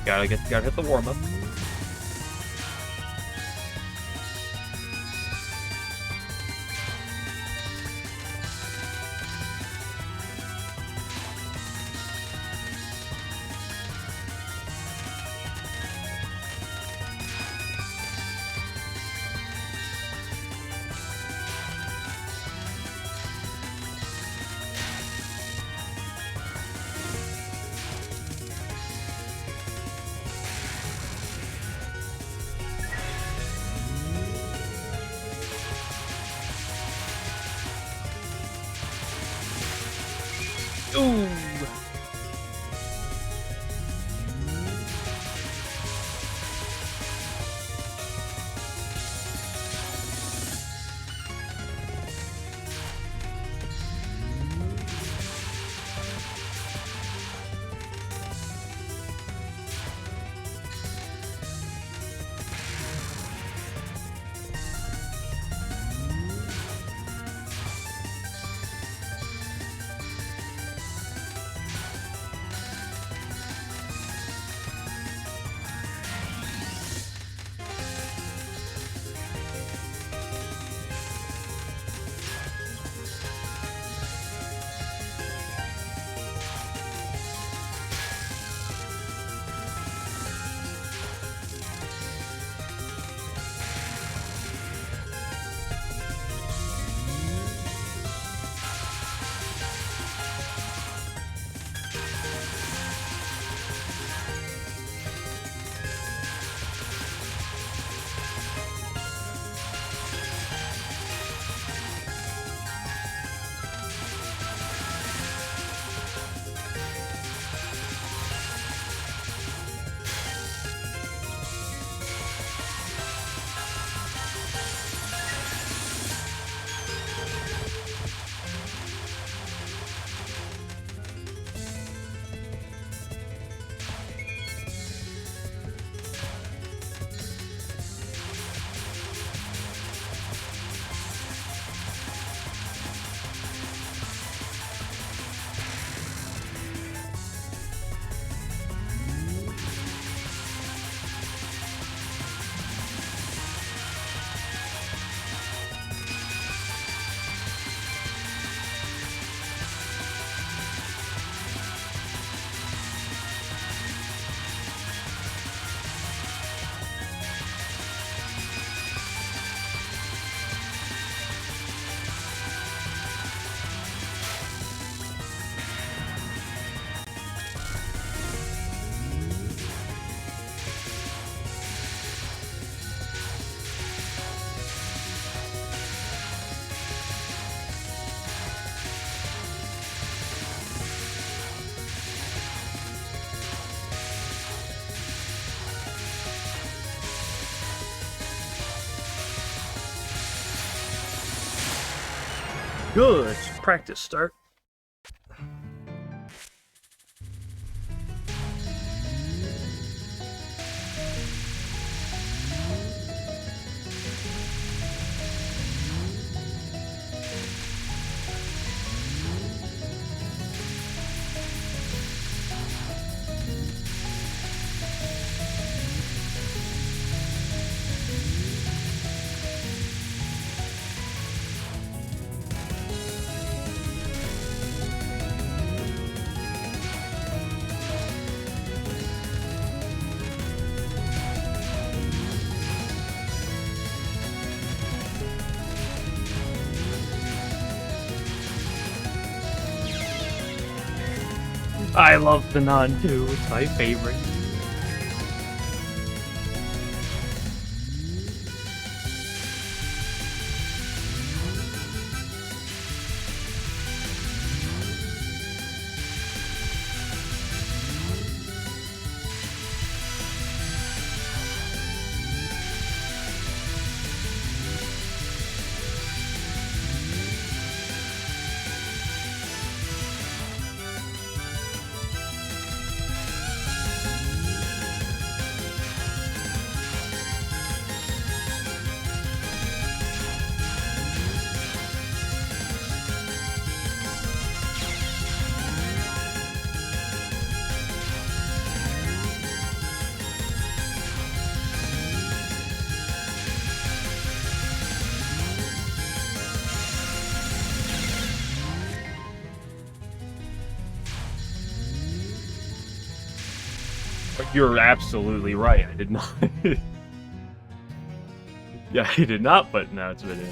Gotta hit the warm up. Ooh. Good practice start. I love the non too. It's my favorite. You're absolutely right. I did not. Yeah, I did not put announcement in.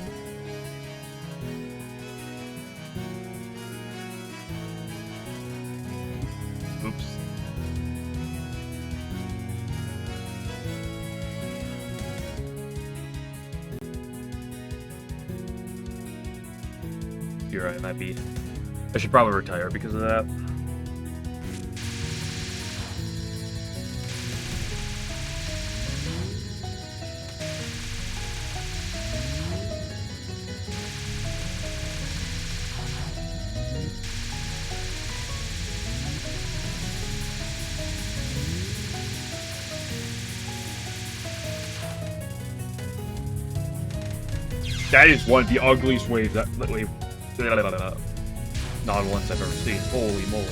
Oops. You're right, it might be. I should probably retire because of that. That is one of the ugliest waves that wave non-ones I've ever seen. Holy moly.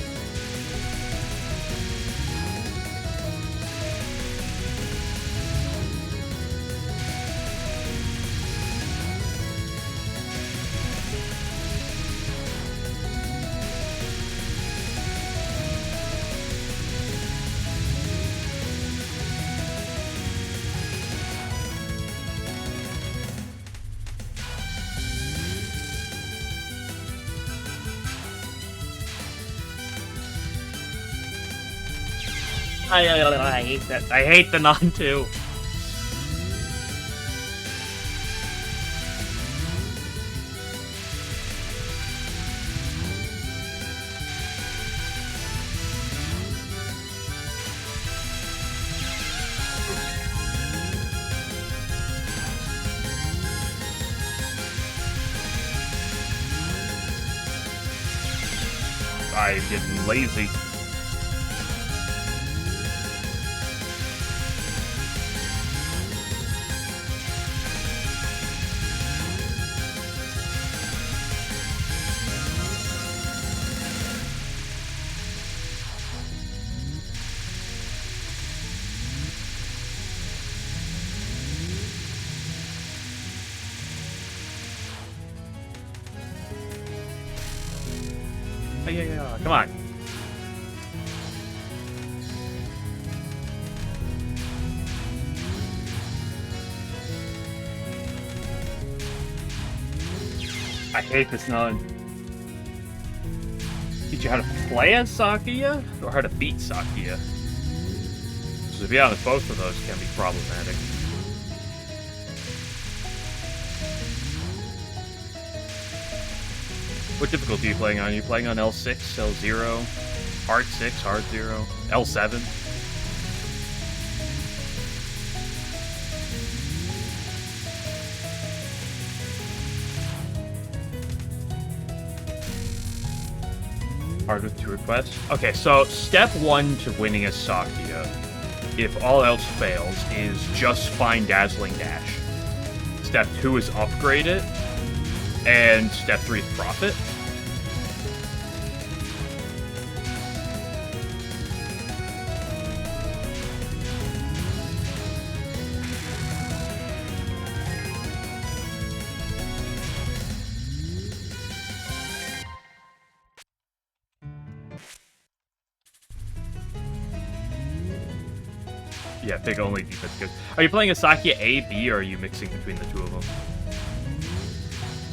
I hate that. I hate the non-2. I'm getting lazy. Yeah, come on. I hate this nun. Teach you how to play as Sakuya or how to beat Sakuya. So to be honest, both of those can be problematic. What difficulty are you playing on? Are you playing on L6, L0, Hard 6, Hard 0, L7? Hard with 2 requests? Okay, so step 1 to winning as Sakuya, if all else fails, is just find Dazzling Dash. Step 2 is upgrade it, and step 3 is profit. Yeah, pick only defense good. Are you playing a Sakuya A, B, or are you mixing between the two of them?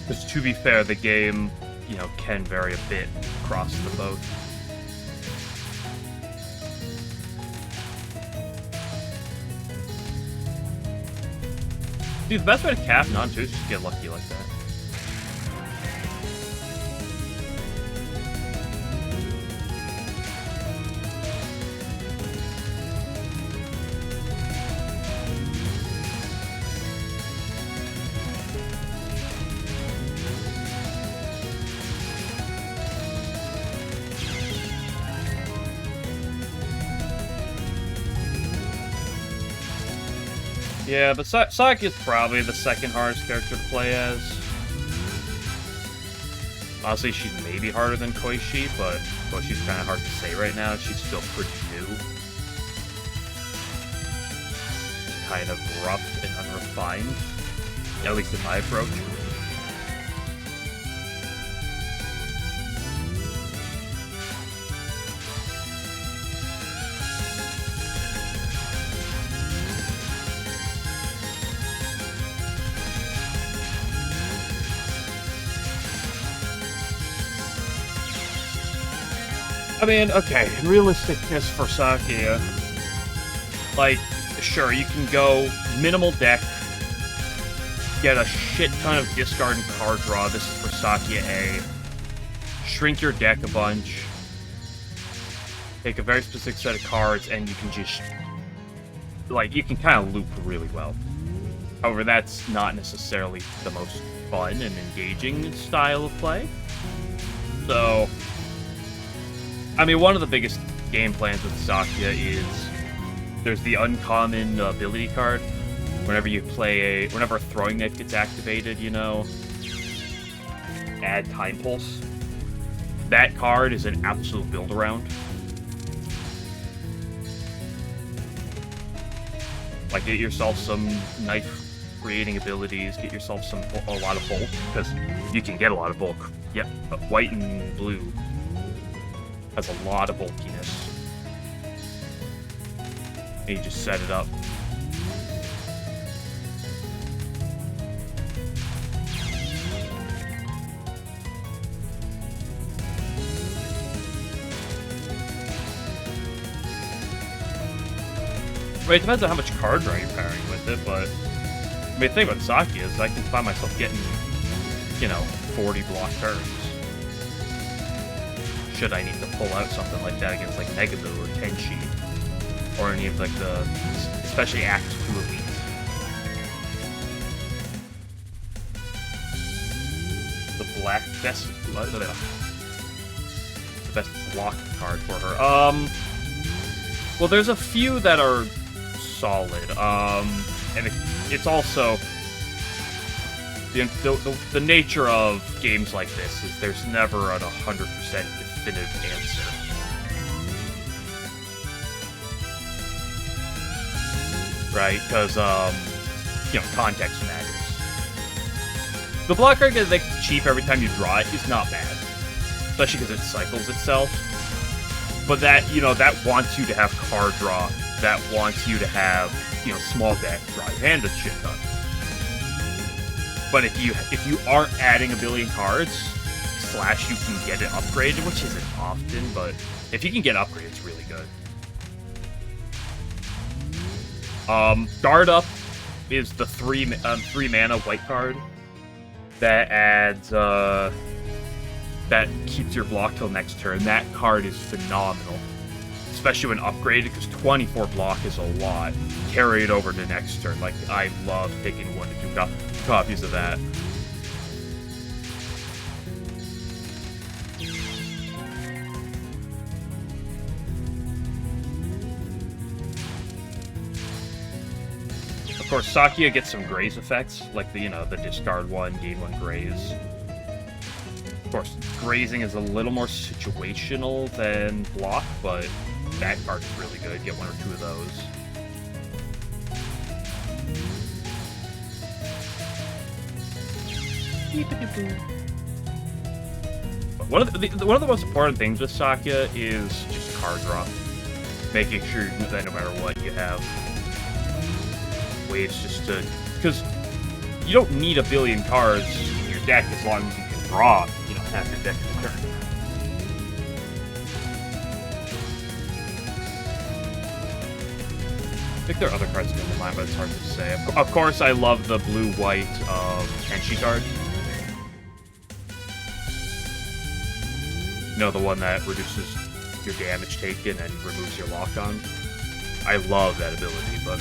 Because to be fair, the game, you know, can vary a bit across the both. Dude, the best way to cap non-2 is just get lucky like that. Yeah, but Saki is probably the second hardest character to play as. Honestly, she's maybe harder than Koishi, but she's kind of hard to say right now. She's still pretty new. Kind of rough and unrefined, at least in my approach. I mean, okay, realisticness for Sakia. Like, sure, you can go minimal deck, get a shit ton of discard and card draw. This is for Sakia A. Shrink your deck a bunch. Take a very specific set of cards, and you can just... like, you can kind of loop really well. However, that's not necessarily the most fun and engaging style of play. So, I mean, one of the biggest game plans with Sakia is there's the uncommon ability card. Whenever you play whenever a throwing knife gets activated, you know, add Time Pulse. That card is an absolute build-around. Like, get yourself some knife-creating abilities, get yourself a lot of bulk, because you can get a lot of bulk. Yep, but white and blue has a lot of bulkiness. And you just set it up. Right, it depends on how much card draw you're pairing with it, but... I mean, the thing about Sakia is I can find myself getting, you know, 40 block turns. Should I need to pull out something like that against, like, Megaboo or Tenchi. Or any of, like, the... especially Act 2 Elite. The black best... the best block card for her. Well, there's a few that are solid, and it's also the nature of games like this is there's never an 100% definitive answer. Right? Because you know, context matters. The block card that gets cheap every time you draw it is not bad, especially because it cycles itself. But that, you know, that wants you to have card draw. That wants you to have, you know, small deck, draw your hand a shit ton. But if you aren't adding a billion cards, slash you can get it upgraded, which isn't often, but if you can get upgraded, it's really good. Guard Up is the 3 mana white card that adds that keeps your block till next turn. That card is phenomenal, especially when upgraded, because 24 block is a lot. Carry it over to next turn. Like, I love taking 1 to 2 copies of that. Of course, Sakia gets some graze effects, like the, you know, the discard 1, gain 1 graze. Of course, grazing is a little more situational than block, but that card is really good. Get 1 or 2 of those. One of the most important things with Sakia is just card draw. Making sure that no matter what you have ways just to... because you don't need a billion cards in your deck as long as you can draw, you know, half your deck in a turn. I think there are other cards in the line, but it's hard to say. Of course, I love the blue-white Tenchi card. You know, the one that reduces your damage taken and removes your lock-on. I love that ability, but...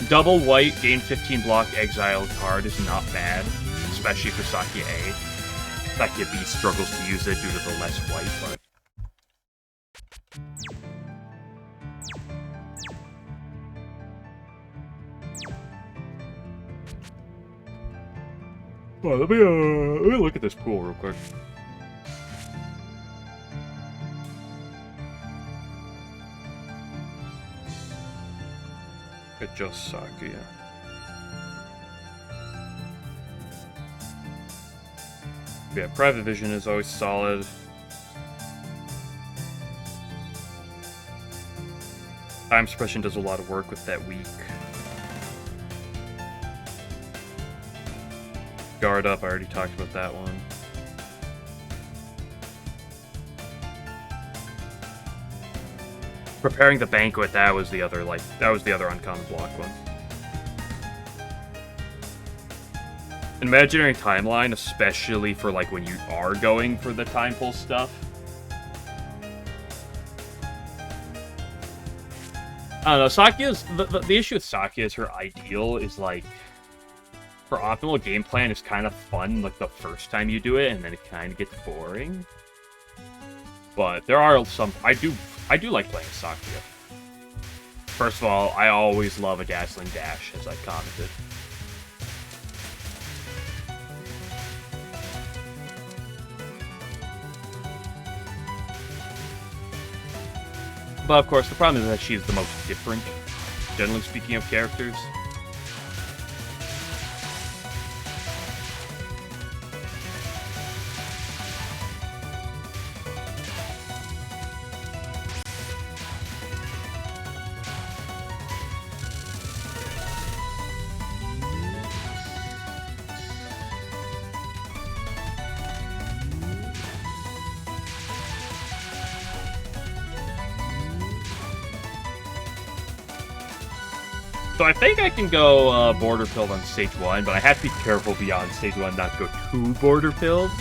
double white, gain 15 block, exile card is not bad, especially for Sakia A. Sakia B struggles to use it due to the less white, but... well, let me look at this pool real quick. Just Sakia. Yeah, Private Vision is always solid. Time Suppression does a lot of work with that weak Guard up, I already talked about that one. Preparing the banquet, that was the other uncommon block one. Imaginary timeline, especially for like when you are going for the time pull stuff. I don't know, Sakia's the issue with Sakia is her ideal is like her optimal game plan is kind of fun like the first time you do it, and then it kind of gets boring. But there are some I do like playing Sakia. First of all, I always love a dazzling dash, as I commented. But of course, the problem is that she's the most different, generally speaking, of characters. So I think I can go border pilled on stage 1, but I have to be careful beyond stage 1 not to go too border pilled,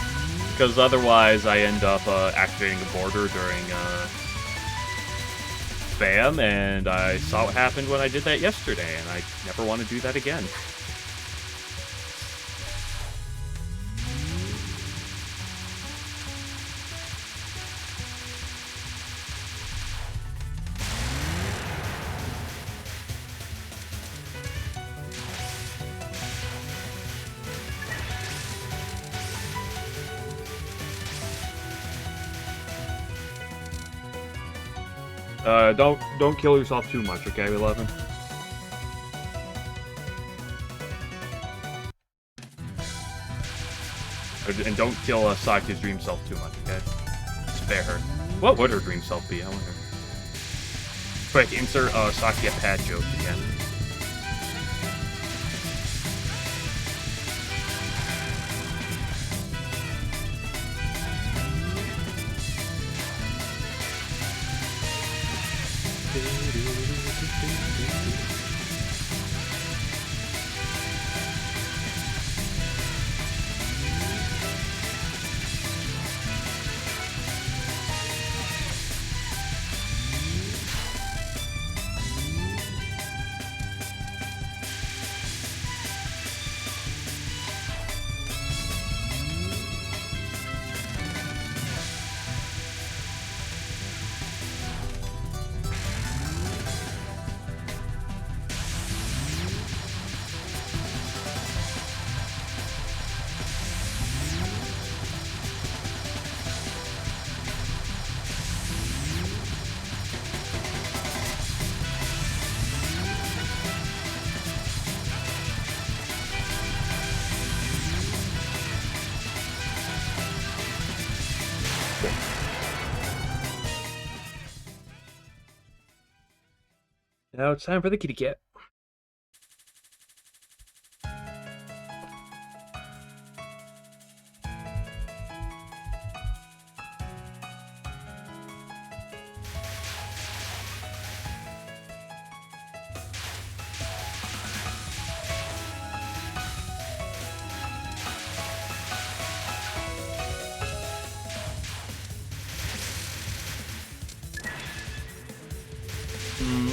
because otherwise I end up activating the border during spam, and I saw what happened when I did that yesterday, and I never want to do that again. Don't kill yourself too much, okay, 11? And don't kill Sakia's dream self too much, okay? Spare her. What would her dream self be, I wonder? Quick, insert Sakia pad joke again. Now it's time for the kitty cat.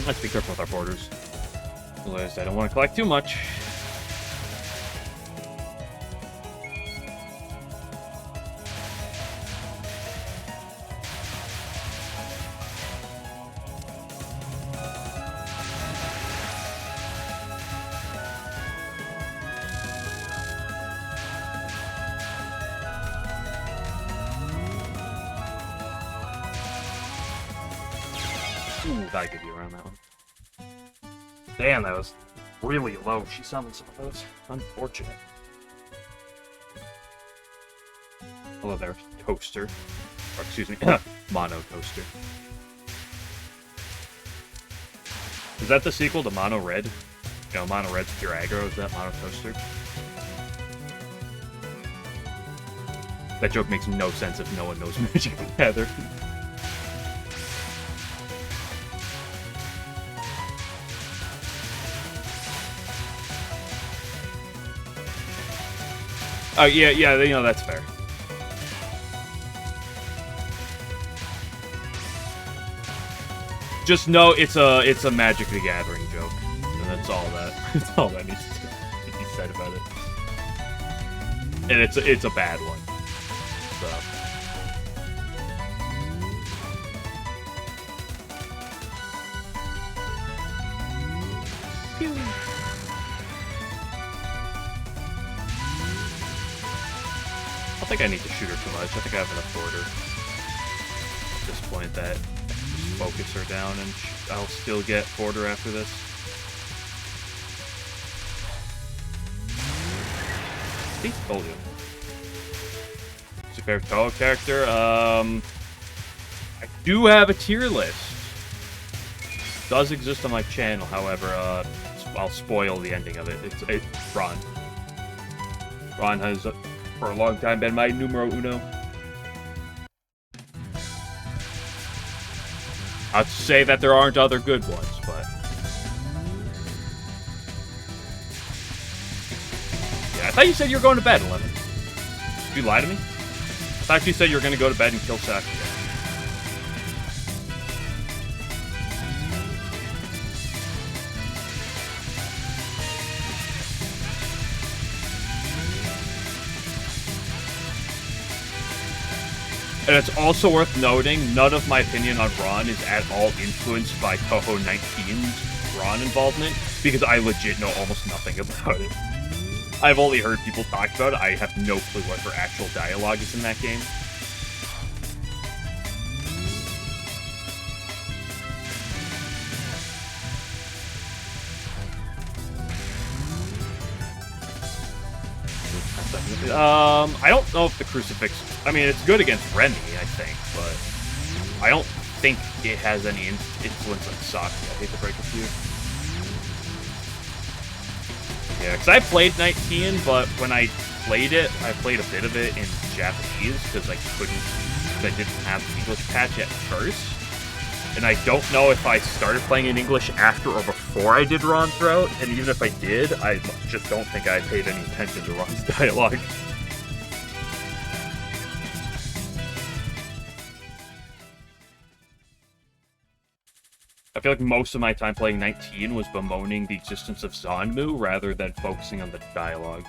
Let's be careful with our borders. Otherwise, I don't want to collect too much. Ooh, gotta get you around that one. Damn, that was really low. She summoned some of those. Unfortunate. Hello there, Toaster. Or, excuse me, Mono Toaster. Is that the sequel to Mono Red? You know, Mono Red's pure aggro, is that Mono Toaster? That joke makes no sense if no one knows Magic the Gathering. Oh, yeah, you know, that's fair. Just know it's a Magic the Gathering joke. And that's all that needs to be said about it. And it's a bad one. So. Pew. I don't think I need to shoot her too much. I think I have enough border at this point that just focus her down, and I'll still get border after this. See? Told you. What's your favorite Touhou character? I do have a tier list. It does exist on my channel, however, I'll spoil the ending of it. It's Ron. Ron has, for a long time, been my numero uno. I'd say that there aren't other good ones, but... Yeah, I thought you said you were going to bed, 11. Did you lie to me? I thought you said you were going to go to bed and kill Sakuya. And it's also worth noting, none of my opinion on Ron is at all influenced by Touhou 19's Ron involvement, because I legit know almost nothing about it. I've only heard people talk about it. I have no clue what her actual dialogue is in that game. I don't know if the Crucifix... I mean, it's good against Remy, I think, but I don't think it has any influence on Saki. I hate to break it to you. Yeah, because I played 19, but when I played it, I played a bit of it in Japanese, because I didn't have the English patch at first. And I don't know if I started playing in English after or before I did Ron throughout, and even if I did, I just don't think I paid any attention to Ron's dialogue. I feel like most of my time playing 19 was bemoaning the existence of Zanmu rather than focusing on the dialogue.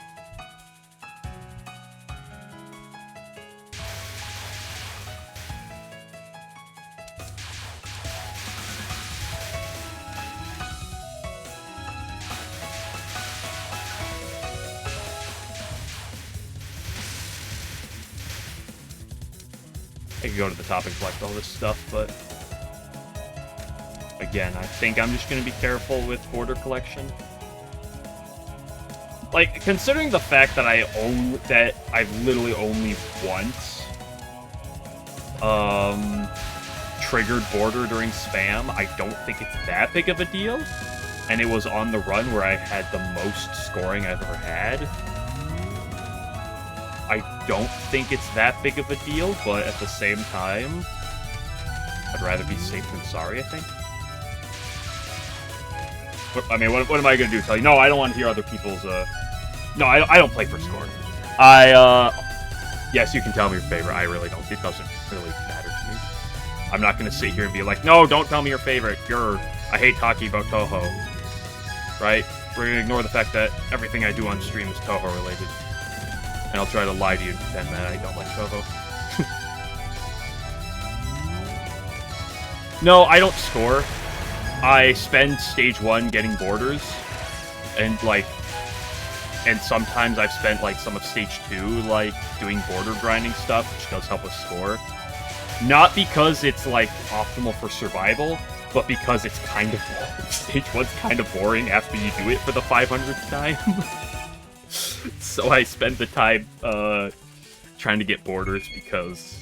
I could go to the top and collect all this stuff, but... Again, I think I'm just going to be careful with border collection. Like, considering the fact that I've literally only once triggered border during spam, I don't think it's that big of a deal. And it was on the run where I had the most scoring I've ever had. I don't think it's that big of a deal, but at the same time, I'd rather be safe than sorry, I think. I mean, what am I going to do? Tell you, no, I don't want to hear other people's, No, I don't play for score. Yes, you can tell me your favorite. I really don't. It doesn't really matter to me. I'm not going to sit here and be like, no, don't tell me your favorite. I hate talking about Touhou. Right? We're going to ignore the fact that everything I do on stream is Touhou related. And I'll try to lie to you and pretend that I don't like Touhou. No, I don't score. I spend stage 1 getting borders, and sometimes I've spent some of stage 2 doing border grinding stuff, which does help with score. Not because it's optimal for survival, but because it's kind of boring. Stage 1's kind of boring after you do it for the 500th time. So I spend the time trying to get borders because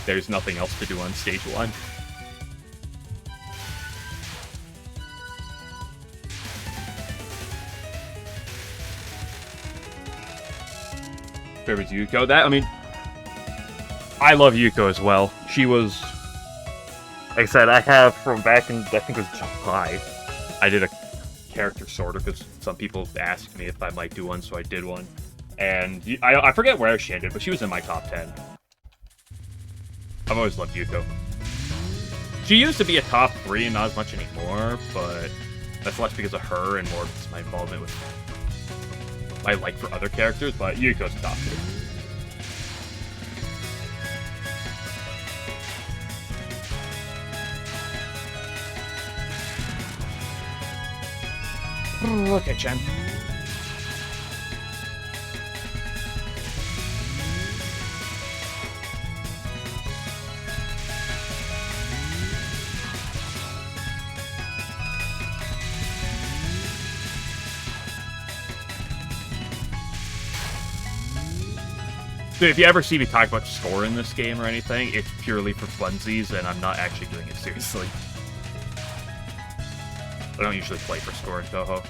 there's nothing else to do on stage 1. Favorite Yuko? That, I mean, I love Yuko as well. She was... Like I said, I have from back in, I think it was July, I did a character sorter, because some people asked me if I might do one, so I did one. And I forget where she ended, but she was in my top 10. I've always loved Yuko. She used to be a top 3 and not as much anymore, but that's less because of her and more because of my involvement with my like for other characters, but Yuko's top 3. Okay, Chen. So if you ever see me talk about score in this game or anything, it's purely for funsies, and I'm not actually doing it seriously. I don't usually play for score in Touhou.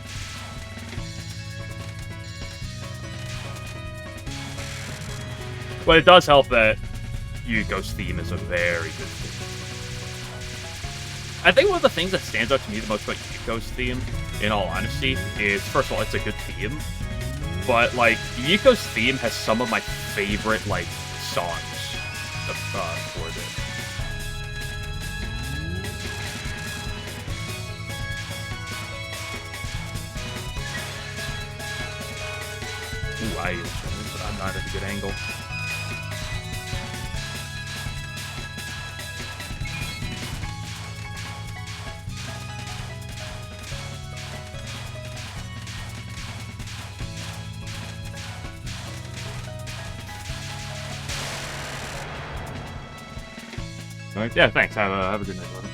But it does help that Yuko's theme is a very good theme. I think one of the things that stands out to me the most about Yuko's theme, in all honesty, is, first of all, it's a good theme. But, like, Yuko's theme has some of my favorite, like, songs for this. Ooh, I use something, but I'm not at a good angle. Alright, yeah, thanks. Have a good night, brother.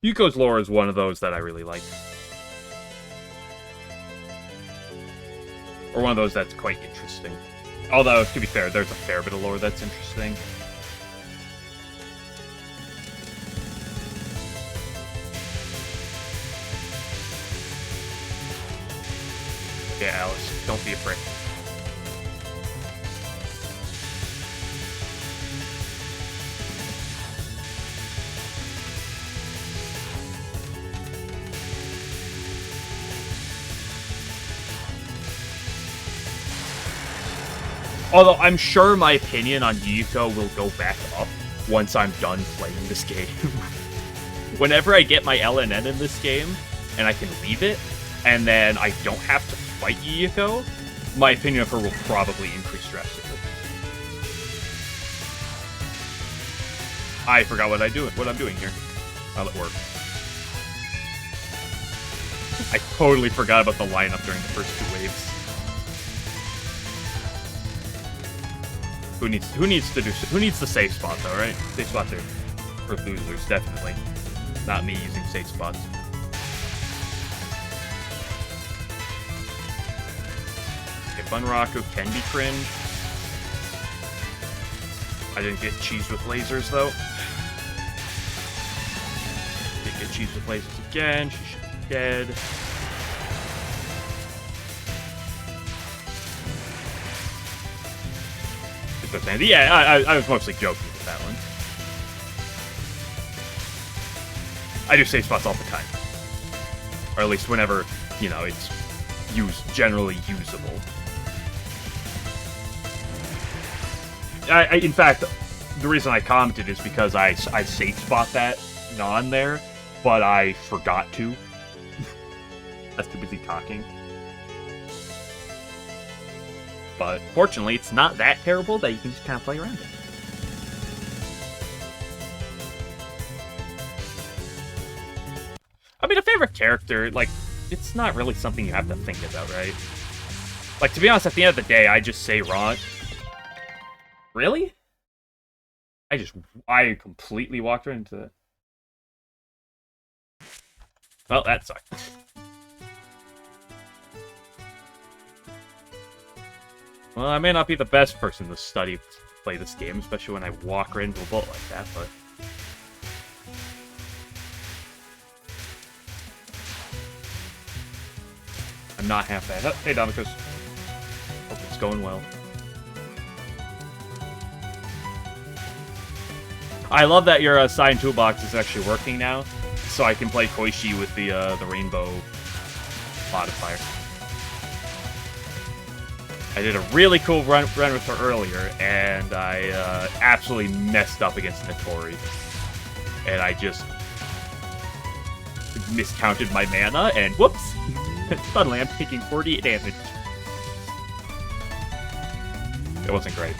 Yuko's lore is one of those that I really like. Or one of those that's quite interesting. Although, to be fair, there's a fair bit of lore that's interesting. Yeah, Alice, don't be afraid. Although, I'm sure my opinion on Yuko will go back up once I'm done playing this game. Whenever I get my LNN in this game, and I can leave it, and then I don't have to fight Yuko, my opinion of her will probably increase drastically. I forgot what I'm doing here. How it works. I totally forgot about the lineup during the first 2 waves. Who needs the safe spot though, right? Safe spots are for losers, definitely. Not me using safe spots. Bunraku can be cringe. I didn't get cheese with lasers, though. Didn't get cheese with lasers again. She should be dead. Yeah, I was mostly joking with that one. I do save spots all the time. Or at least whenever, you know, it's generally usable. In fact, the reason I commented is because I safe spot that non there, but I forgot to. I was too busy talking. But fortunately, it's not that terrible that you can just kind of play around it. I mean, a favorite character, like, it's not really something you have to think about, right? Like, to be honest, at the end of the day, I just say Ron. Really? I completely walked right into that. Well, that sucked. Well, I may not be the best person to play this game, especially when I walk right into a bullet like that, but... I'm not half bad. Hey, Domicus. Hope it's going well. I love that your sign toolbox is actually working now, so I can play Koishi with the rainbow modifier. I did a really cool run with her earlier, and I absolutely messed up against Natori. And I just miscounted my mana, and whoops! Suddenly I'm taking 48 damage. It wasn't great.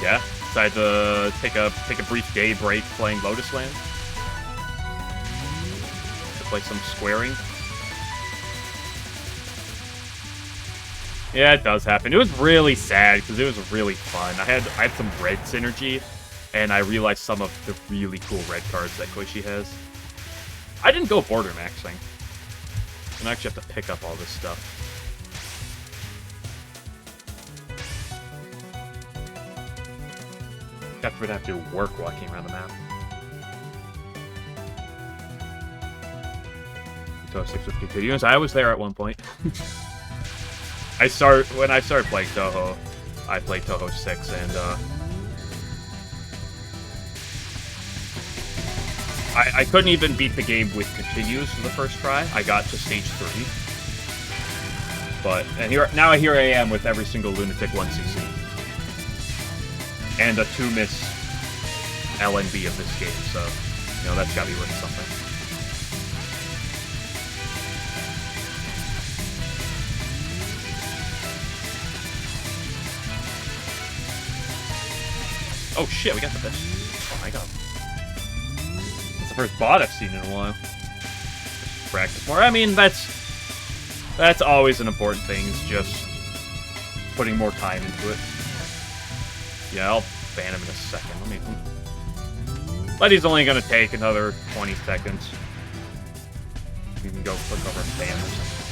Yeah, decided to take a brief day break playing Lotus Land. To play some squaring. Yeah, it does happen. It was really sad because it was really fun. I had some red synergy, and I realized some of the really cool red cards that Koishi has. I didn't go border maxing. And I actually have to pick up all this stuff. Got to have to do work walking around the map. Touhou 6 with continuous. I was there at one point. When I started playing Touhou, I played Touhou 6, and I couldn't even beat the game with continues for the first try. I got to stage 3. Now here I am with every single Lunatic 1cc. And a 2-miss LNB of this game, so, you know, that's gotta be worth something. Oh shit, we got the fish. Oh my god. That's the first bot I've seen in a while. Just practice more. I mean, that's always an important thing, is just putting more time into it. Yeah, I'll ban him in a second. But he's only gonna take another 20 seconds. You can go click over and ban or something.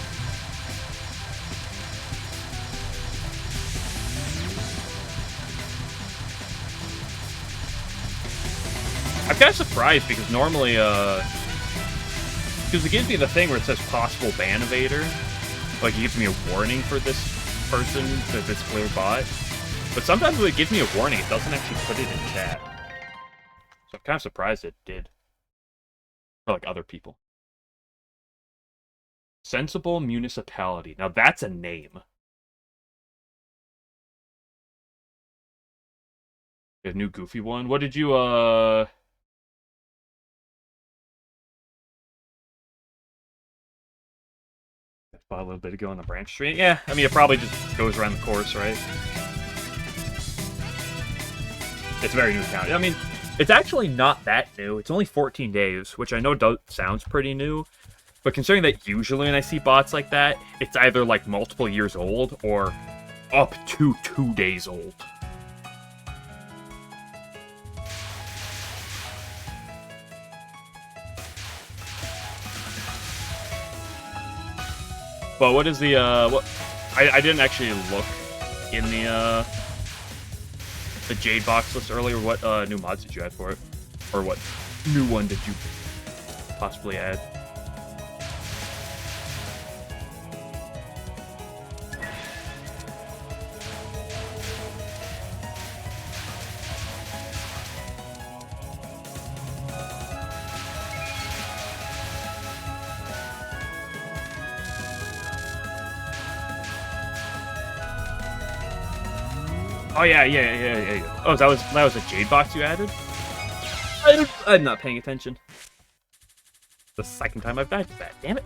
I'm kind of surprised because normally, because it gives me the thing where it says possible ban evader. Like, it gives me a warning for this person, if it's clear bot. But sometimes when it gives me a warning, it doesn't actually put it in chat. So I'm kind of surprised it did. For, like, other people. Sensible Municipality. Now that's a name. A new goofy one. What did you, Probably a little bit ago on the branch street. Yeah, I mean, it probably just goes around the course, right? It's very new county. I mean, it's actually not that new. It's only 14 days, which I know sounds pretty new. But considering that usually when I see bots like that, it's either like multiple years old or up to 2 days old. But what is the, what... I didn't actually look in the Jade box list earlier. What new mods did you add for it? Or what new one did you possibly add? Oh yeah. Oh, that was a Jade box you added? I'm not paying attention. The second time I've died to that. Damn it.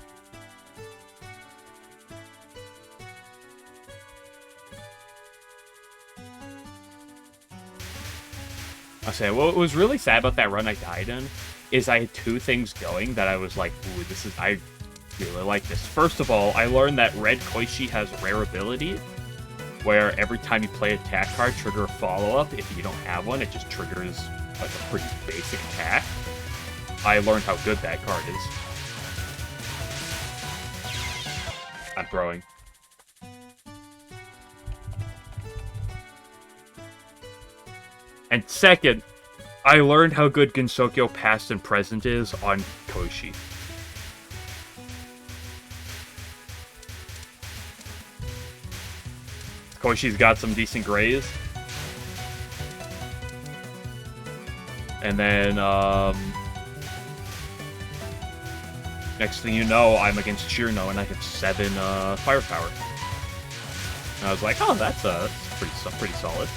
I'll say, what was really sad about that run I died in is I had 2 things going that I was like, ooh, I really like this. First of all, I learned that Red Koishi has rare ability, where every time you play attack card, trigger a follow-up. If you don't have one, it just triggers like a pretty basic attack. I learned how good that card is. I'm throwing. And second, I learned how good Gensokyo past and present is on Koshi. Koshi's got some decent grays. And then, next thing you know, I'm against Chirno, and I have 7 firepower. And I was like, oh, that's pretty solid.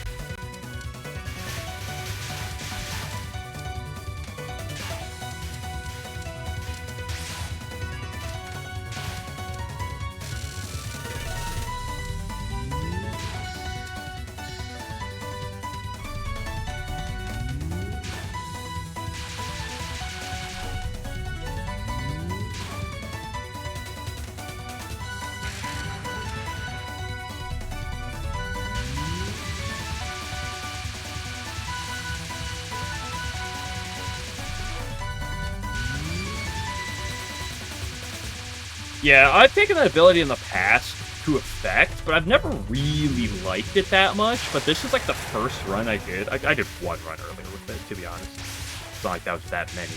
Yeah, I've taken that ability in the past to effect, but I've never really liked it that much. But this is like the first run I did. I did 1 run earlier with it, to be honest. It's not like that was that many.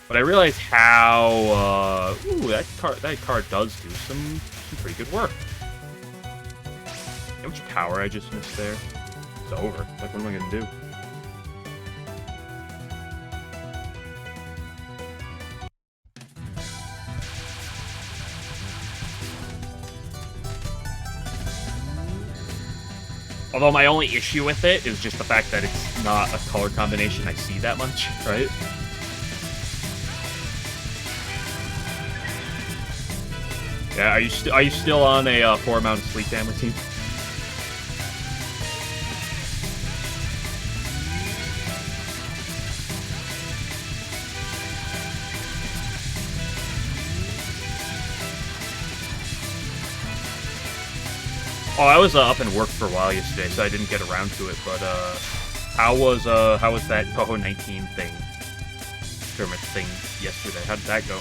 But I realized how ooh, that card does do some pretty good work. How much power I just missed there? It's over. Like, what am I gonna do? Although my only issue with it is just the fact that it's not a color combination I see that much, right? Yeah, are you still on a 4-mounted Sleep Family team? Oh, I was up and worked for a while yesterday, so I didn't get around to it. But how was that Touhou 19 thing, tournament thing yesterday? How did that go?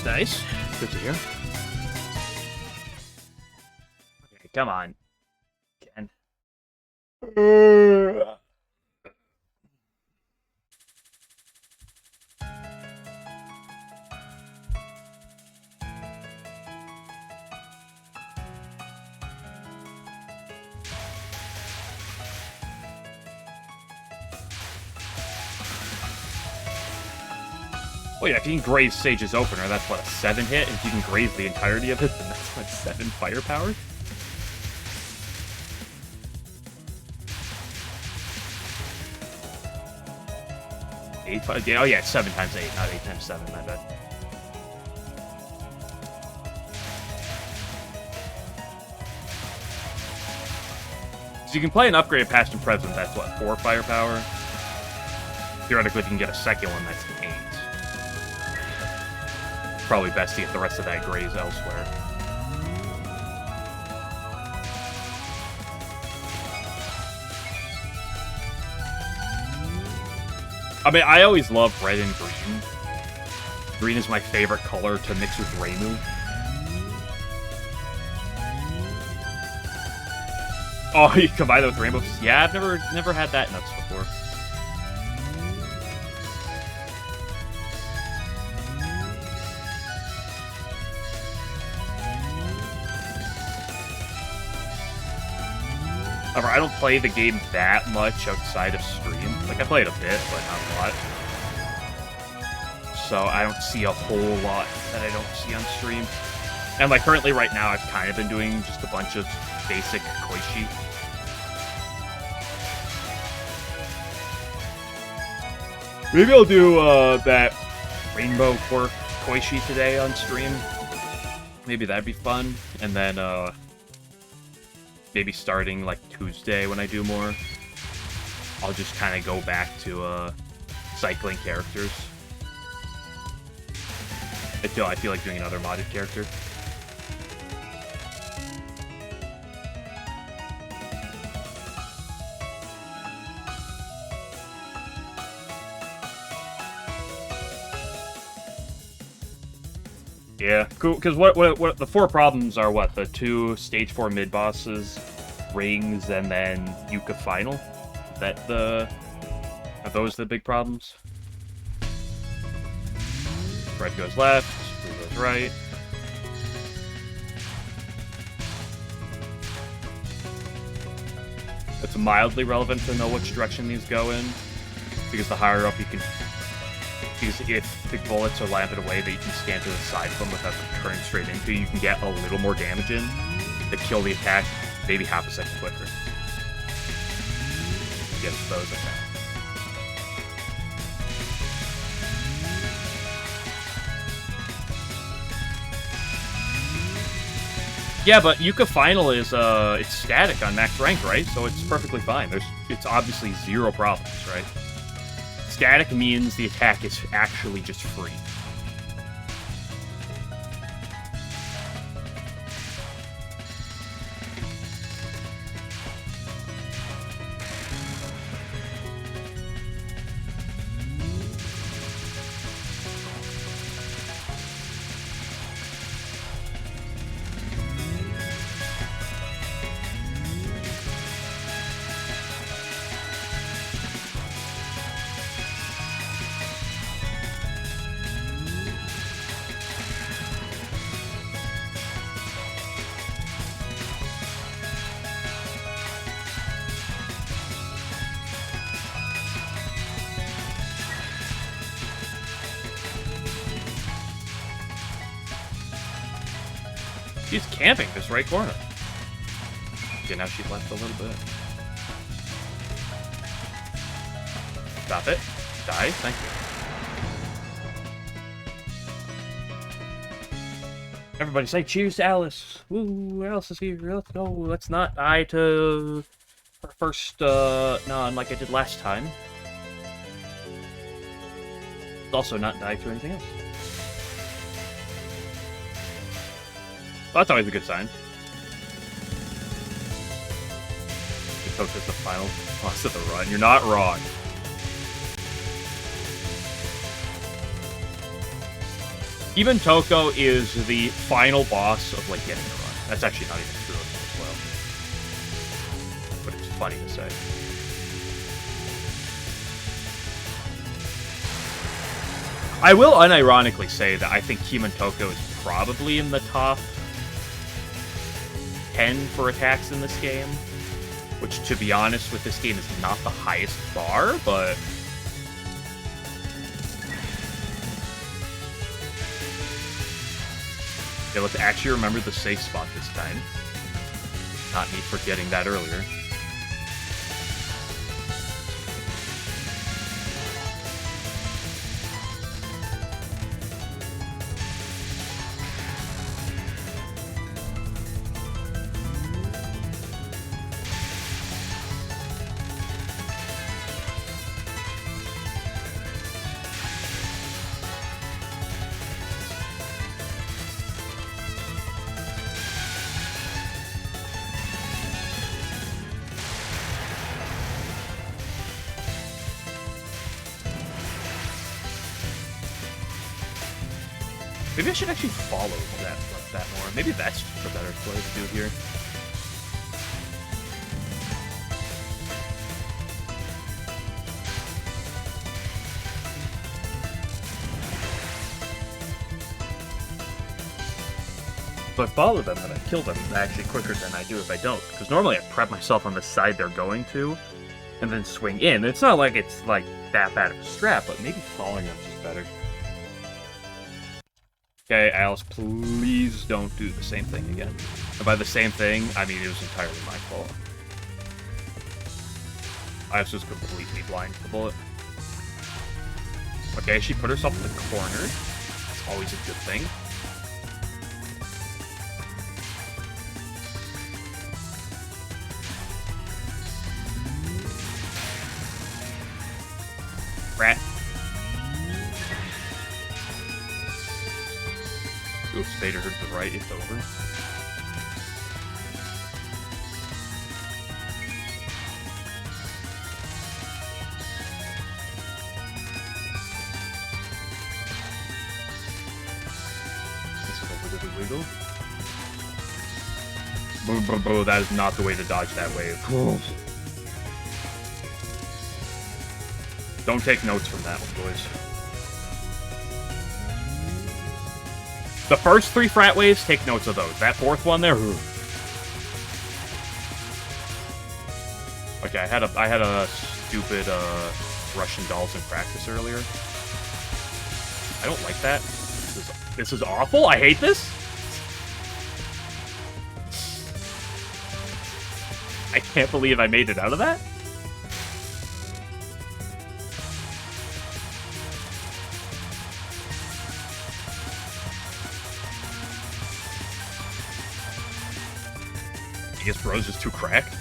Nice. Good to hear. Okay, come on. Ken. Oh yeah, if you can graze Sage's opener, that's what, a 7 hit? If you can graze the entirety of it, then that's what, 7 firepower? Oh yeah, 7 times 8, not 8 times 7, my bad. So you can play an upgraded past and present, that's what, 4 firepower? Theoretically, if you can get a second one, that's 8. Probably best to get the rest of that graze elsewhere. I mean, I always love red and green. Green is my favorite color to mix with Reimu. Oh, you combine that with rainbows? Yeah, I've never had that nuts before. However, I don't play the game that much outside of stream. Like, I play it a bit, but not a lot. So I don't see a whole lot that I don't see on stream. And, like, currently right now, I've kind of been doing just a bunch of basic Koishi. Maybe I'll do that Rainbow Quirk Koishi today on stream. Maybe that'd be fun. And then maybe starting like Tuesday when I do more, I'll just kind of go back to cycling characters. Until I feel like doing another modded character. Yeah, cool. Because what the 4 problems are? What, the 2 stage 4 mid bosses, rings, and then Yuka final. Are those the big problems? Red goes left, blue goes right. It's mildly relevant to know which direction these go in, because the higher up you can. Because if the bullets are landed away that you can stand to the side of them without them turning straight into, you can get a little more damage in to kill the attack maybe half a second quicker. Against those attacks. Yeah, but Yuka Final is it's static on max rank, right? So it's perfectly fine. It's obviously 0 problems, right? Static means the attack is actually just free. She's camping this right corner. Okay, now she's left a little bit. Stop it. Die. Thank you. Everybody say cheers to Alice. Woo, Alice is here. Let's go. Let's not die to her first non like I did last time. Let's also not die to anything else. Well, that's always a good sign. The coach is the final boss of the run. You're not wrong. Even Toko is the final boss of, like, getting the run. That's actually not even true as well. But it's funny to say. I will unironically say that I think Keemon Toko is probably in the top 10 for attacks in this game, which, to be honest, with this game is not the highest bar, but okay, let's actually remember the safe spot this time. Not me forgetting that earlier. Maybe I should actually follow that more. Maybe that's a better play to do here. So I follow them and I kill them actually quicker than I do if I don't. Because normally I prep myself on the side they're going to, and then swing in. It's not like it's like that bad of a strat, but maybe following them is just better. Okay, Alice, please don't do the same thing again. And by the same thing, I mean it was entirely my fault. I was just completely blind to the bullet. Okay, she put herself in the corner. That's always a good thing. Rat. Oof, Spader heard the right, it's over. Wiggle. Boo, boo, boo, that is not the way to dodge that wave. Don't take notes from that one, boys. The first 3 frat waves, take notes of those. That 4th one there, okay, I had a stupid Russian dolls in practice earlier. I don't like that. This is awful. I hate this. I can't believe I made it out of that. I guess Bro's just too cracked.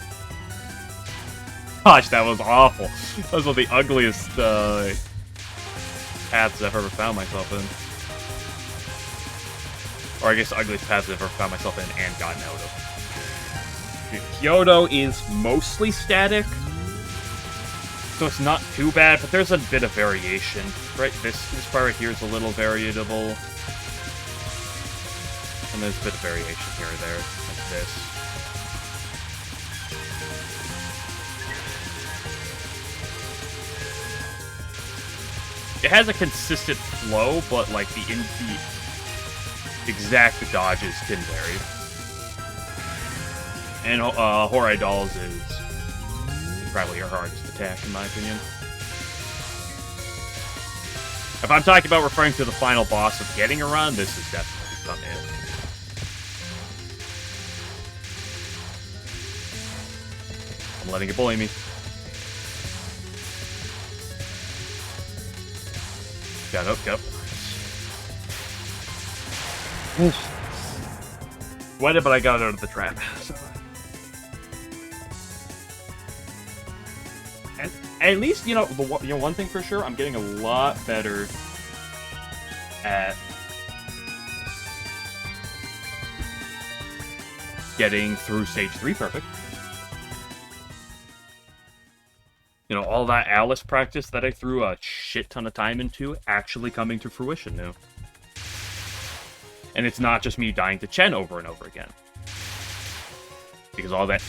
Gosh, that was awful. That was one of the ugliest paths I've ever found myself in. Or I guess the ugliest paths I've ever found myself in and gotten out of. Kyoto is mostly static, so it's not too bad, but there's a bit of variation. Right, this part right here is a little variable. And there's a bit of variation here or there, like this. It has a consistent flow, but like the exact dodges can vary. And Horai Dolls is probably your hardest attack, in my opinion. If I'm talking about referring to the final boss of getting a run, this is definitely become it. I'm letting it bully me. Got up, got up. Wet, but I got out of the trap. So. And at least, you know, one thing for sure, I'm getting a lot better at getting through stage 3 perfect. You know, all that Alice practice that I threw a shit ton of time into actually coming to fruition now. And it's not just me dying to Chen over and over again. Because all that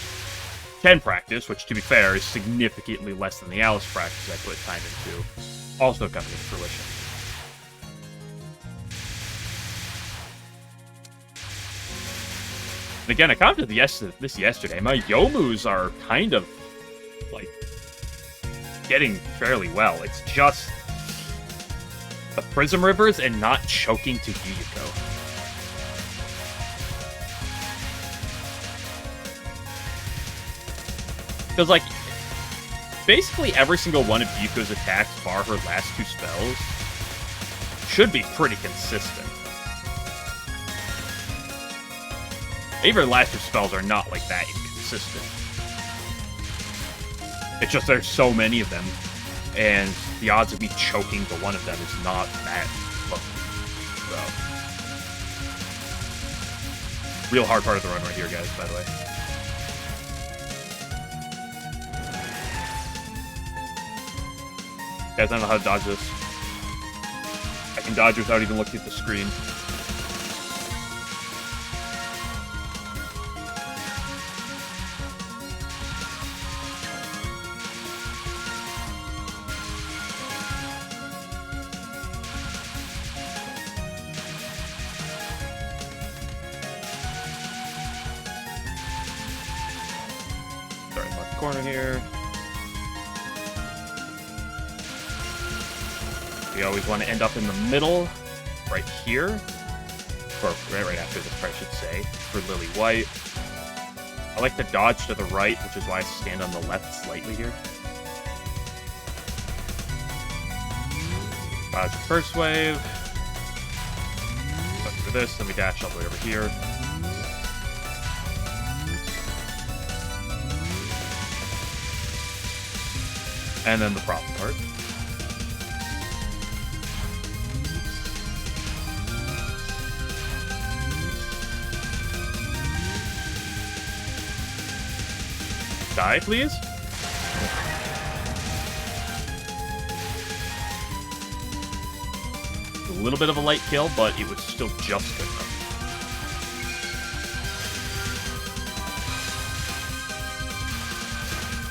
Chen practice, which to be fair is significantly less than the Alice practice I put time into, also coming to fruition. And again, I commented this yesterday. My Yomus are kind of, like, getting fairly well. It's just the Prism Rivers and not choking to Yuyuko. Because, like, basically every single one of Yuyuko's attacks, bar her last 2 spells, should be pretty consistent. Even her last 2 spells are not, like, that inconsistent. It's just there's so many of them, and the odds of me choking to one of them is not that low. So. Real hard part of the run right here, guys, by the way. Guys, I don't know how to dodge this. I can dodge without even looking at the screen. Starting left corner here. We always want to end up in the middle, right here, or right after this, I should say, for Lily White. I like to dodge to the right, which is why I stand on the left slightly here. Dodge the first wave. Go through this, then we dash all the way over here. And then the problem part. Die, please? A little bit of a light kill, but it was still just good enough.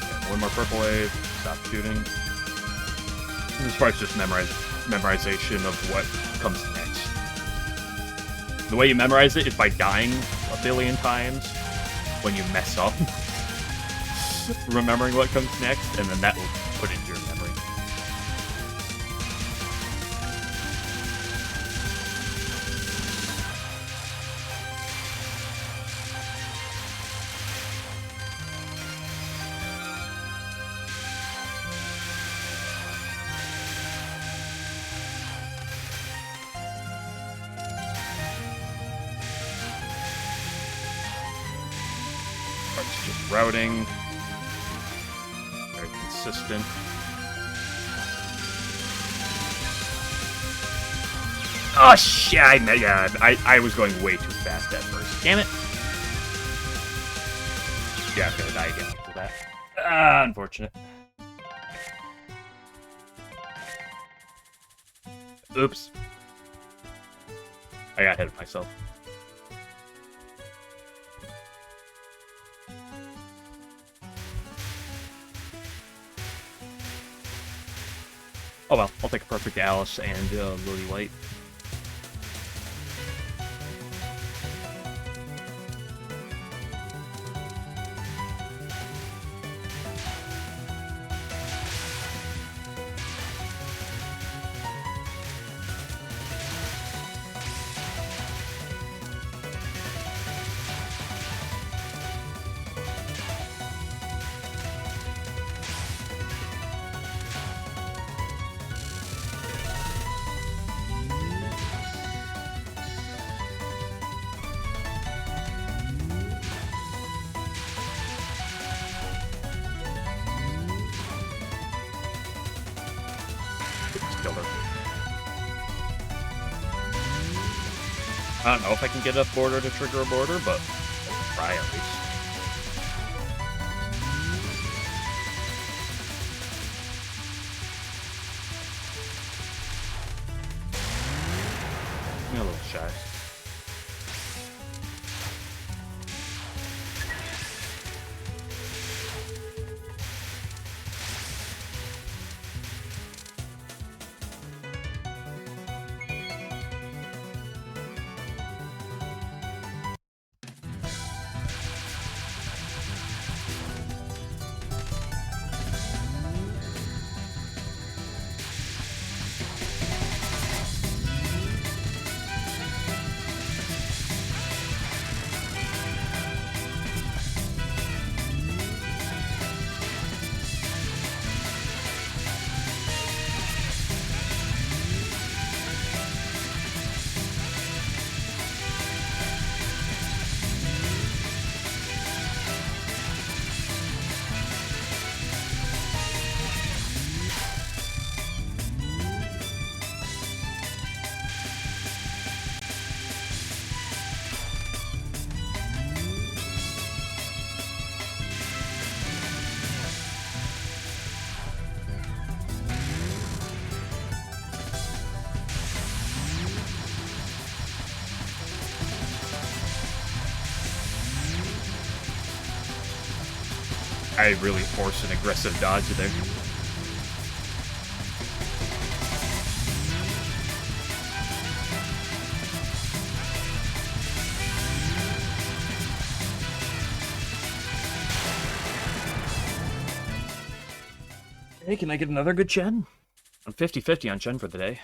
Okay, one more purple wave. Stop shooting. This part's just memorization of what comes next. The way you memorize it is by dying a billion times when you mess up. Remembering what comes next, and then that will put it into your memory. Part's just routing. Consistent. Oh shit! I was going way too fast at first. Damn it! Yeah, I'm gonna die again after that. Unfortunate. Oops. I got ahead of myself. Oh well, I'll take a perfect Alice and Lily White. I don't know if I can get a border to trigger a border, but I'll try at least. I'm a little shy. I really forced an aggressive dodge there. Hey, can I get another good Chen? I'm 50-50 on Chen for the day.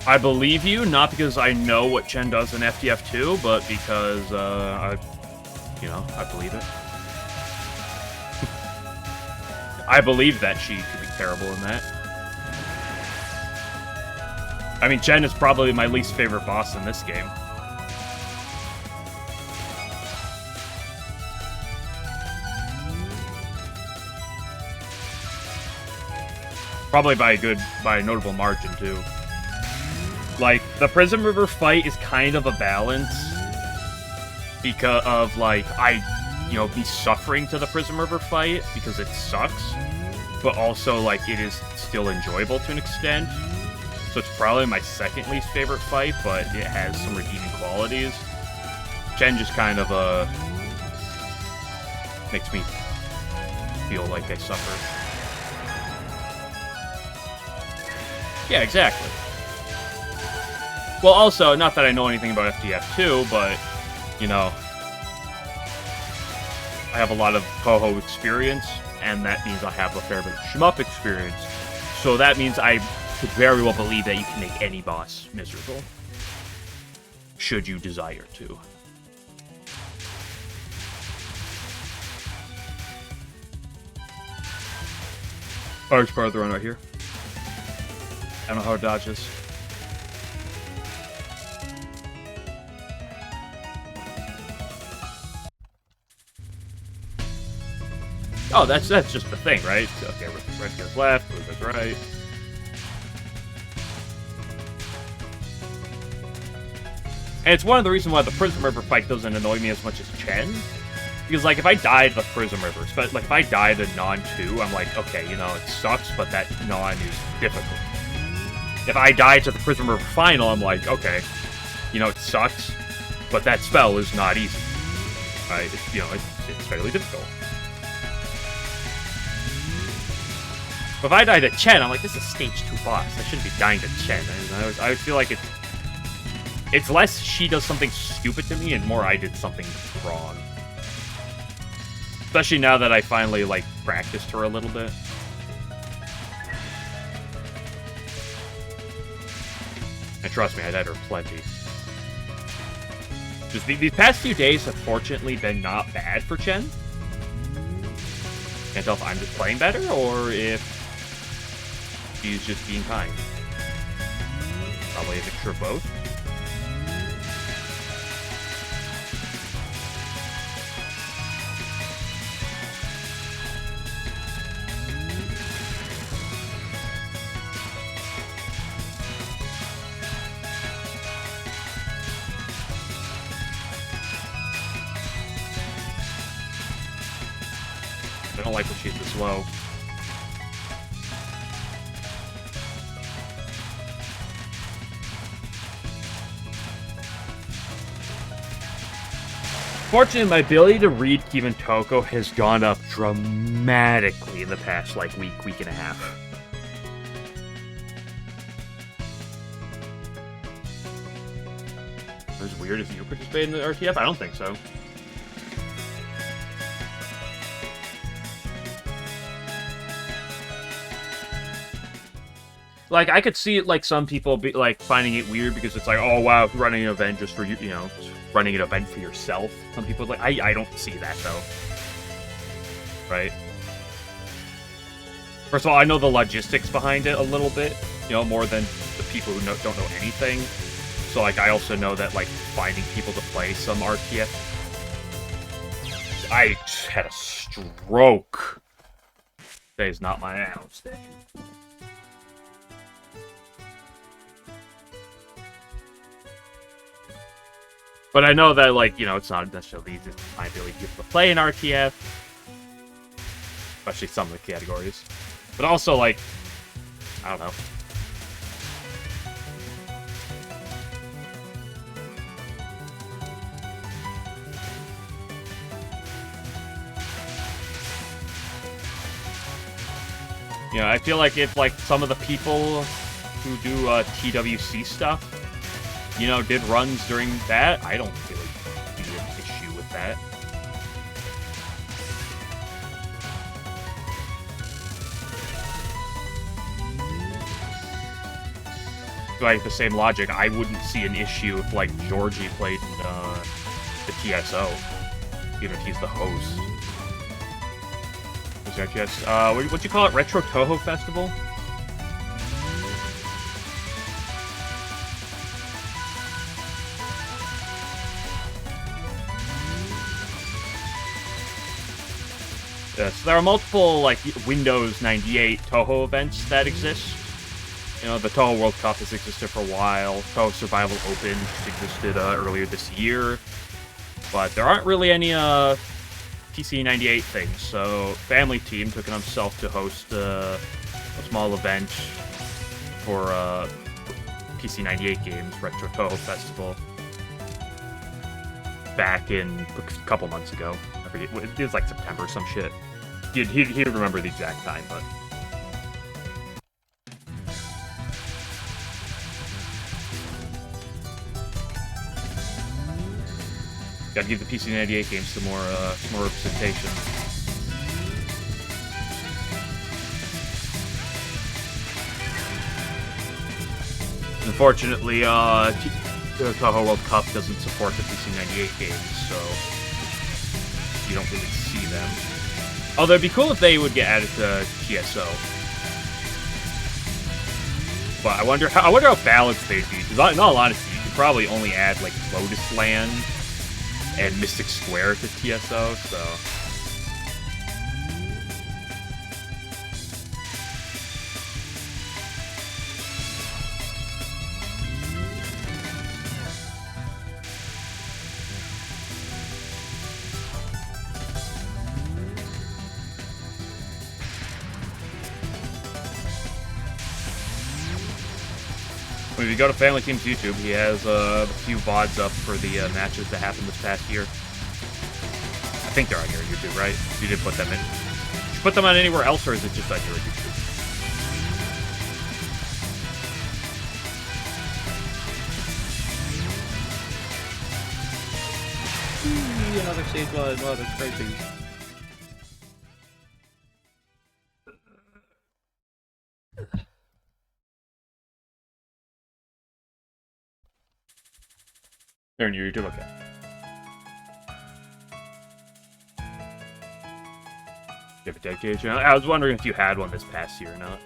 I believe you, not because I know what Chen does in FTF2, but because, I believe it. I believe that she could be terrible in that. I mean, Chen is probably my least favorite boss in this game. Probably by a notable margin, too. Like, the Prism River fight is kind of a balance because of, like, be suffering to the Prism River fight because it sucks, but also, like, it is still enjoyable to an extent. So it's probably my second least favorite fight, but it has some redeeming qualities. Chen just kind of, makes me feel like I suffer. Yeah, exactly. Well, also, not that I know anything about FTF2, but, you know, I have a lot of Touhou experience, and that means I have a fair bit of shmup experience. So that means I could very well believe that you can make any boss miserable, should you desire to. Large part of the run right here. I don't know how it dodges. Oh, that's just the thing, right? Okay, red goes left, blue goes right. And it's one of the reasons why the Prism River fight doesn't annoy me as much as Chen. Because, like, if I died the Prism River, like, if I died in Non 2, I'm like, okay, you know, it sucks, but that Non is difficult. If I die to the Prism River final, I'm like, okay, you know, it sucks, but that spell is not easy. It's fairly difficult. But if I died at Chen, I'm like, this is stage 2 boss. I shouldn't be dying to Chen. I would feel like it's less she does something stupid to me and more I did something wrong. Especially now that I finally, like, practiced her a little bit. And trust me, I died her plenty. Just these past few days have fortunately been not bad for Chen. Can't tell if I'm just playing better or if she's just being kind. Probably a mixture of both. I don't like when she's this low. Fortunately, my ability to read Kevin Toko has gone up dramatically in the past, like, week and a half. It was weird if you participate in the RTF? I don't think so. Like, I could see it, like, some people be, like, finding it weird because it's like, oh, wow, running an event just for you, you know, running an event for yourself. Some people are like, I don't see that, though. Right? First of all, I know the logistics behind it a little bit, you know, more than the people who don't know anything. So, like, I also know that, like, finding people to play some RTF... I just had a stroke. That is not my house. But I know that, like, you know, it's not necessarily easy to find really people to play in RTF. Especially some of the categories. But also, like, I don't know. You know, I feel like if, like, some of the people who do TWC stuff, you know, did runs during that, I don't really see an issue with that. like the same logic, I wouldn't see an issue if like Georgie played in the TSO, even if he's the host. What's that, yes? What'd you call it? Retro Touhou Festival? So there are multiple like Windows 98 Touhou events that exist. You know, the Touhou World Cup has existed for a while. Touhou Survival Open existed earlier this year, but there aren't really any PC 98 things. So Family Team took it on himself to host a small event for PC 98 games, Retro Touhou Festival, back in a couple months ago. I forget, it was like September or some shit. He'd remember the exact time, but... Gotta give the PC 98 games some more representation. Unfortunately, the Touhou World Cup doesn't support the PC 98 games, so you don't really see them. Although it'd be cool if they would get added to TSO. But I wonder how balanced they'd be. Because in all honesty, you could probably only add like Lotus Land and Mystic Square to TSO, so... If you go to Family Team's YouTube, he has a few VODs up for the matches that happened this past year. I think they're on your YouTube, right? You did put them in. Did you put them on anywhere else, or is it just on your YouTube? Another stage one. Wow, that's crazy. They're in your YouTube, okay. You have a dedicated channel? I was wondering if you had one this past year or not.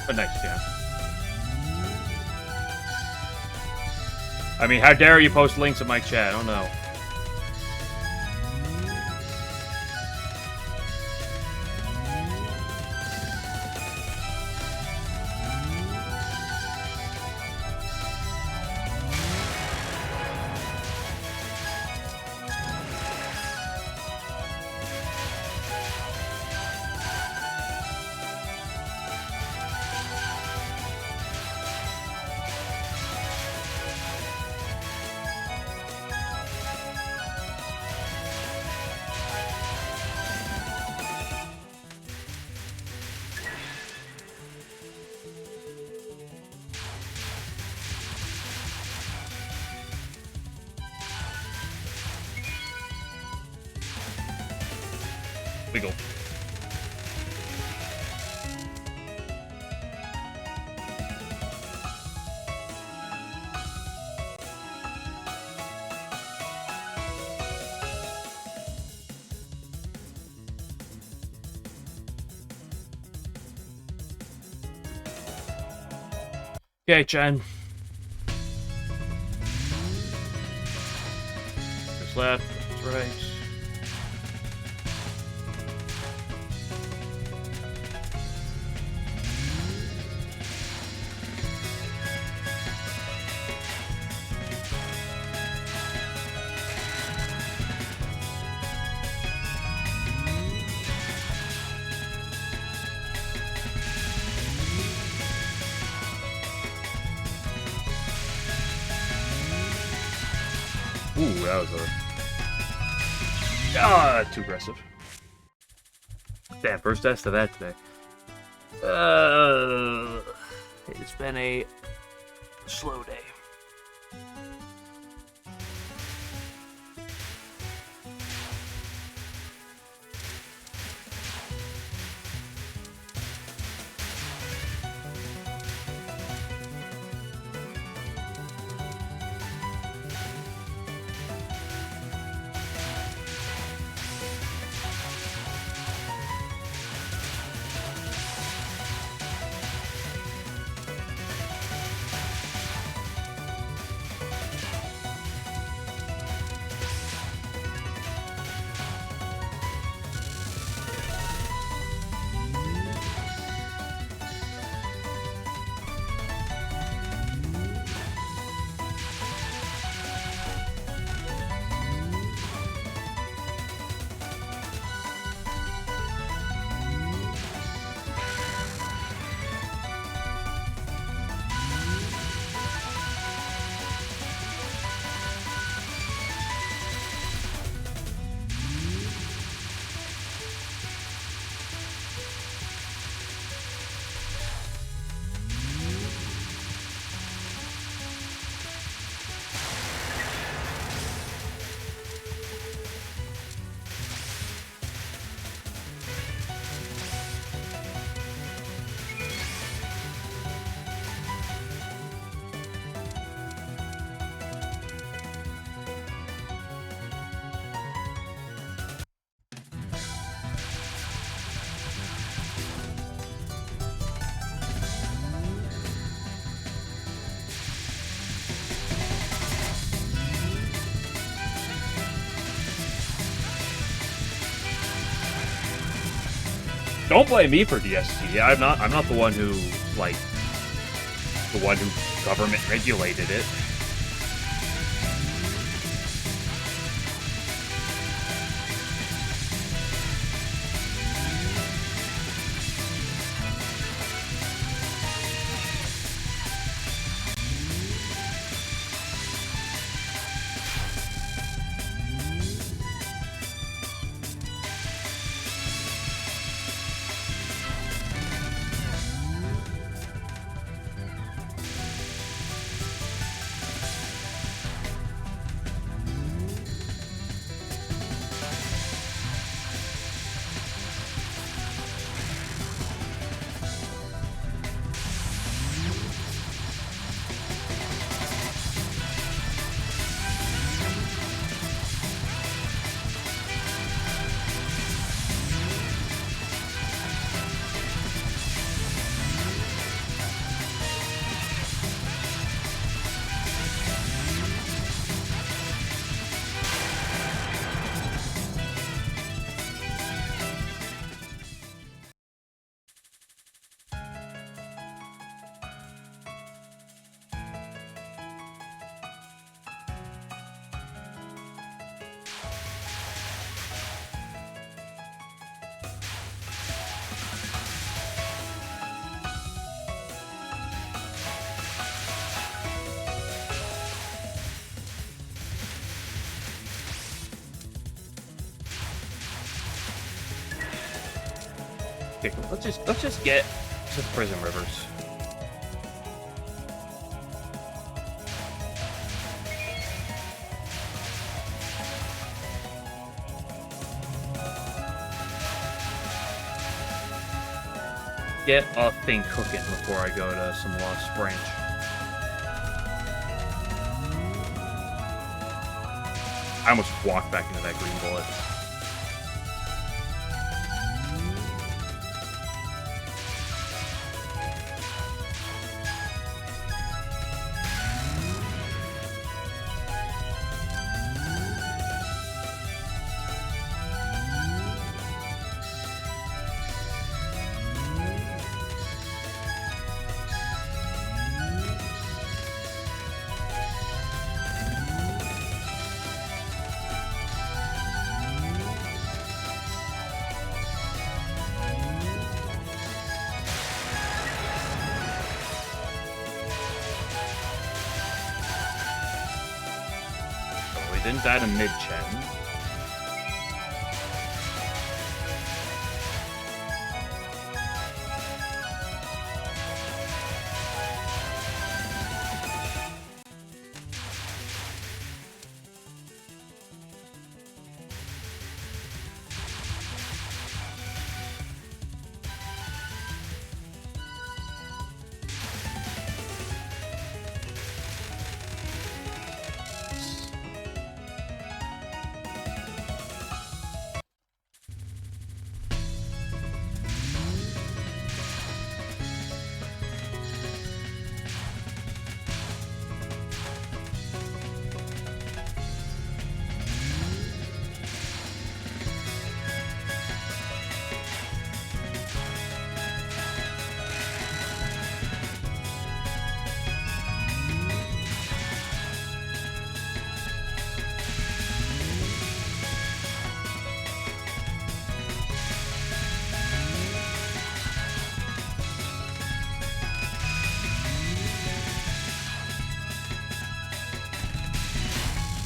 But nice, yeah. I mean, how dare you post links in my chat? Oh no. Wiggle. Okay, Chen. goes left, goes right. Ooh, that was too aggressive. Damn, first test of that today. It's been a slow day. Don't blame me for DST. I'm not the one who, like, the one who government regulated it. Okay, let's just get to Prison Rivers. Get a thing cooking before I go to some Lost Branch. I almost walked back into that green bullet. didn't add a mid-chen.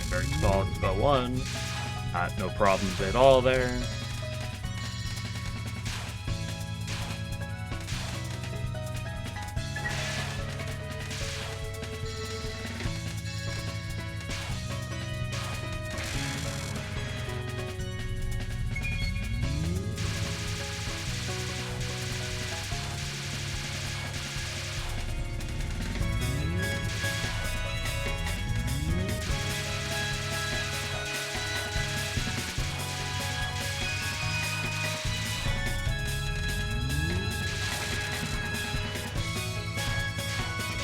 Very solid spell 1. No problems at all there.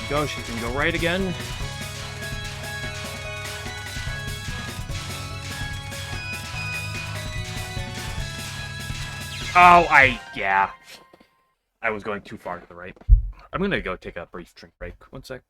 Go, she can go right again. Oh, yeah. I was going too far to the right. I'm gonna go take a brief drink break. One sec.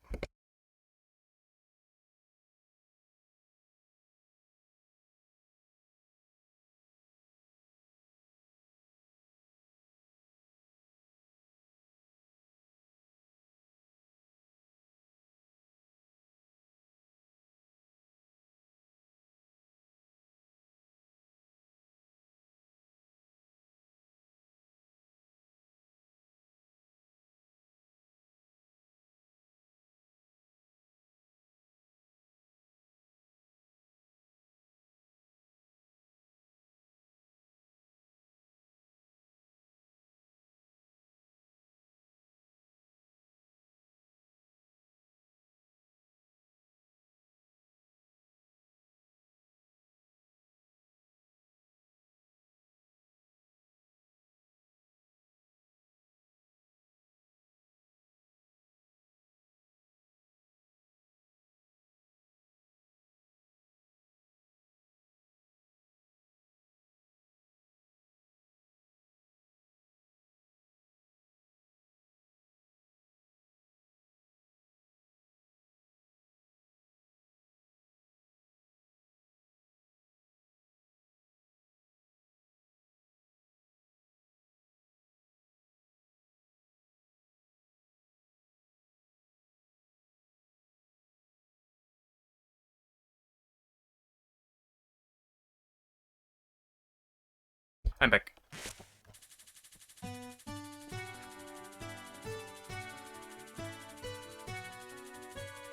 I'm back.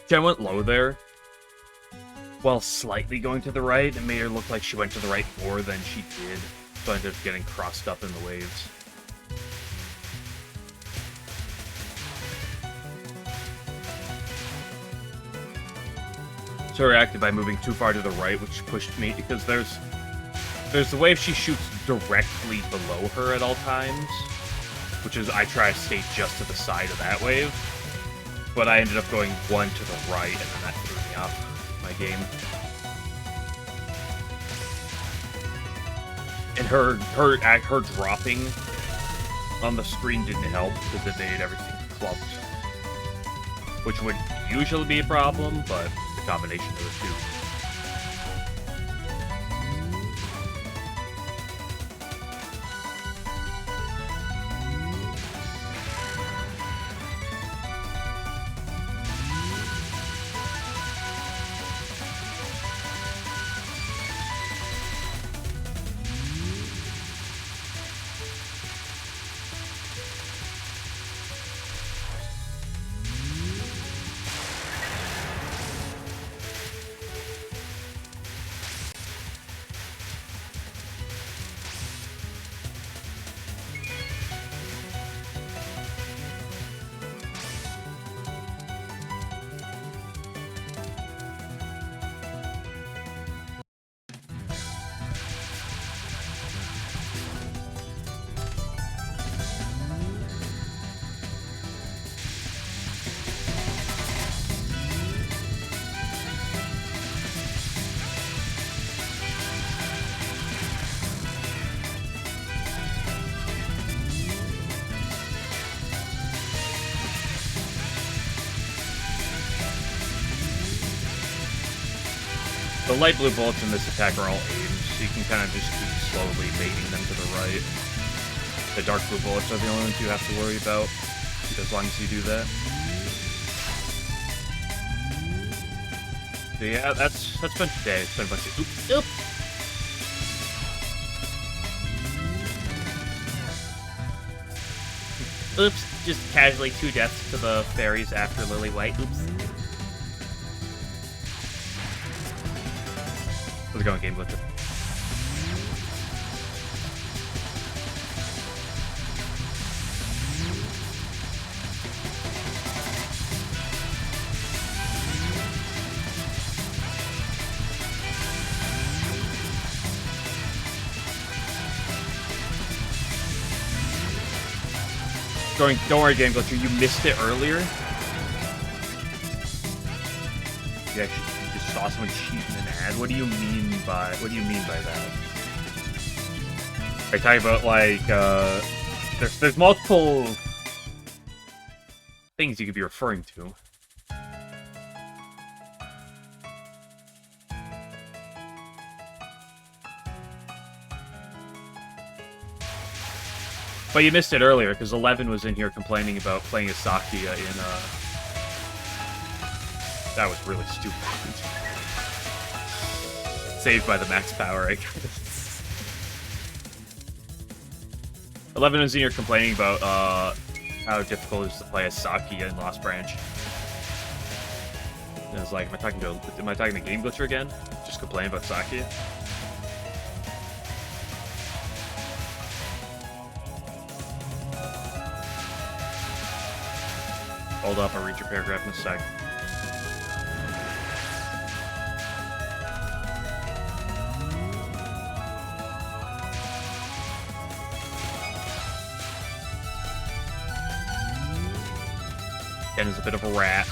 Jen went low there, while slightly going to the right, and made her look like she went to the right more than she did, so I ended up getting crossed up in the waves. So I reacted by moving too far to the right, which pushed me, because there's the wave she shoots directly below her at all times, which is I try to stay just to the side of that wave, but I ended up going one to the right, and then that threw me off my game. And her dropping on the screen didn't help, because it made everything clumped, which would usually be a problem, but the combination of the two. The light blue bullets in this attack are all aimed, so you can kind of just keep slowly baiting them to the right. The dark blue bullets are the only ones you have to worry about, as long as you do that. So yeah, that's been today. It's been a bunch of oops. Oops, just casually 2 deaths to the fairies after Lily White. Oops. How's it going, Game Glitcher? Don't worry, Game Glitcher, you missed it earlier. You just saw someone cheating an ad. What do you mean by that? Are you talking about like there's multiple things you could be referring to. But you missed it earlier, because 11 was in here complaining about playing as Sakia in, That was really stupid. Saved by the max power, I guess. 11 was in here complaining about, how difficult it is to play as Sakia in Lost Branch. And I was like, am I talking to Game Glitcher again? Just complaining about Sakia? Hold up, I'll read your paragraph in a sec. Ken is a bit of a rat.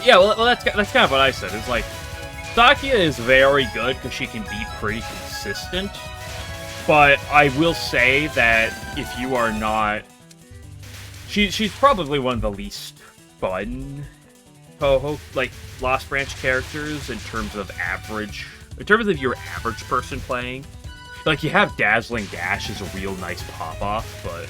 Yeah, well, that's kind of what I said. It's like, Sakia is very good because she can be pretty consistent, but I will say that if you are not... She's probably one of the least fun Touhou, like, Lost Branch characters in terms of average... In terms of your average person playing. Like, you have Dazzling Dash is a real nice pop-off, but...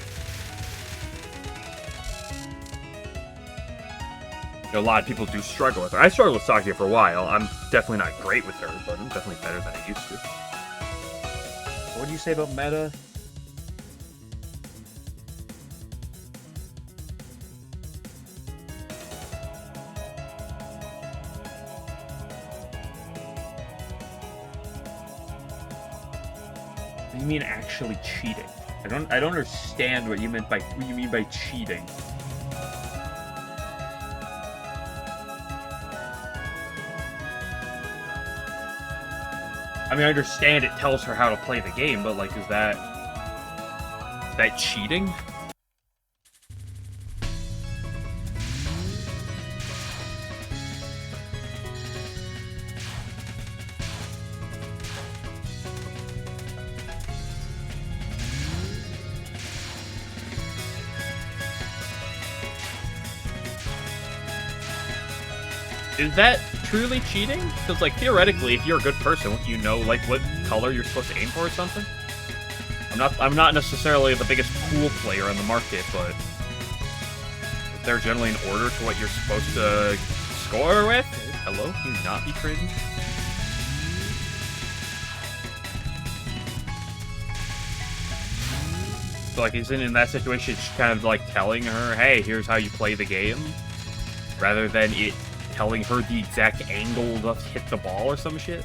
A lot of people do struggle with her. I struggled with Sakia for a while. I'm definitely not great with her, but I'm definitely better than I used to. What do you say about meta? What do you mean actually cheating? I don't understand what you mean by cheating. I mean, I understand it tells her how to play the game, but, like, is that cheating? Is that truly cheating? Because, like, theoretically, if you're a good person, wouldn't you know, like, what color you're supposed to aim for or something? I'm not necessarily the biggest pool player on the market, but is there generally an order to what you're supposed to score with? Hello? Can you not be cringe? So, like, isn't in that situation just kind of, like, telling her, hey, here's how you play the game? Rather than it telling her the exact angle to hit the ball or some shit?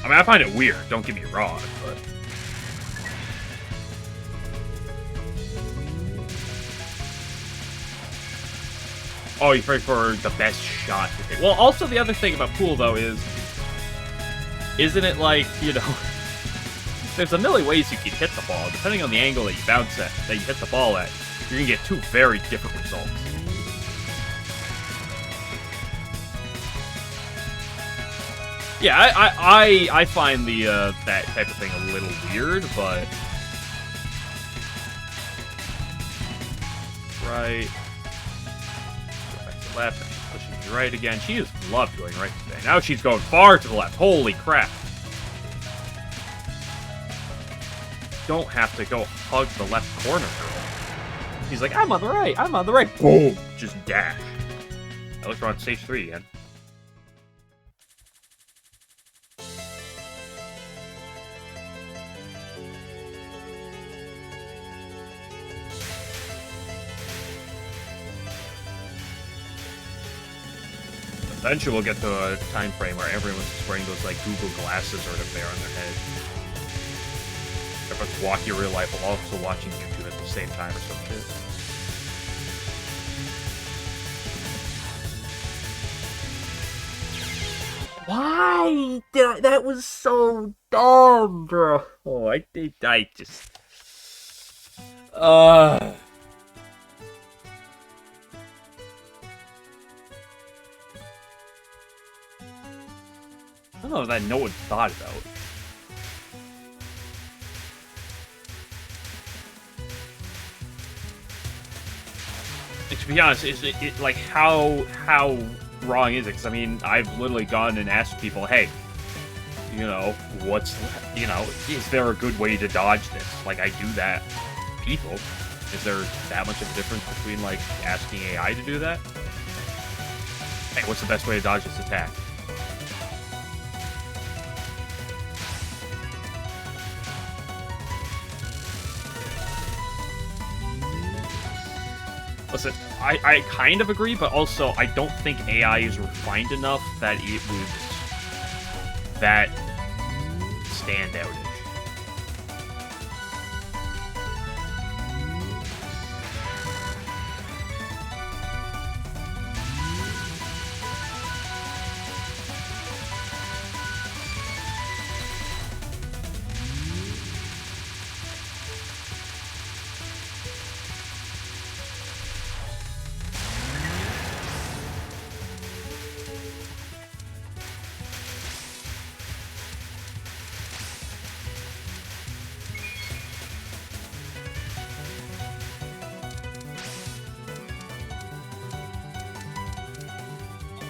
I mean, I find it weird, don't get me wrong, but... Oh, you pray for the best shot to take. Well, also the other thing about pool, though, is... Isn't it like, you know... There's a million ways you can hit the ball. Depending on the angle that you bounce at, that you hit the ball at, you're going to get two very different results. Yeah, I find the that type of thing a little weird, but... Right. Go back to left, and she's pushing me right again. She has loved going right today. Now she's going far to the left. Holy crap. Don't have to go hug the left corner, girl. He's like, I'm on the right, I'm on the right. Boom! Just dash. At least we're on stage 3 again. Eventually we'll get to a time frame where everyone's just wearing those, like, Google glasses or whatever they are on their head. Everyone's walking real life while also watching YouTube at the same time or some shit. Why? That was so dumb, bro. Oh, I just... I don't know that no one thought about. And to be honest, is it like how wrong is it? Because I mean, I've literally gone and asked people, hey, you know, is there a good way to dodge this? Like, I do that. People, is there that much of a difference between like asking AI to do that? Hey, what's the best way to dodge this attack? Listen, I kind of agree, but also I don't think AI is refined enough that it would that stand out.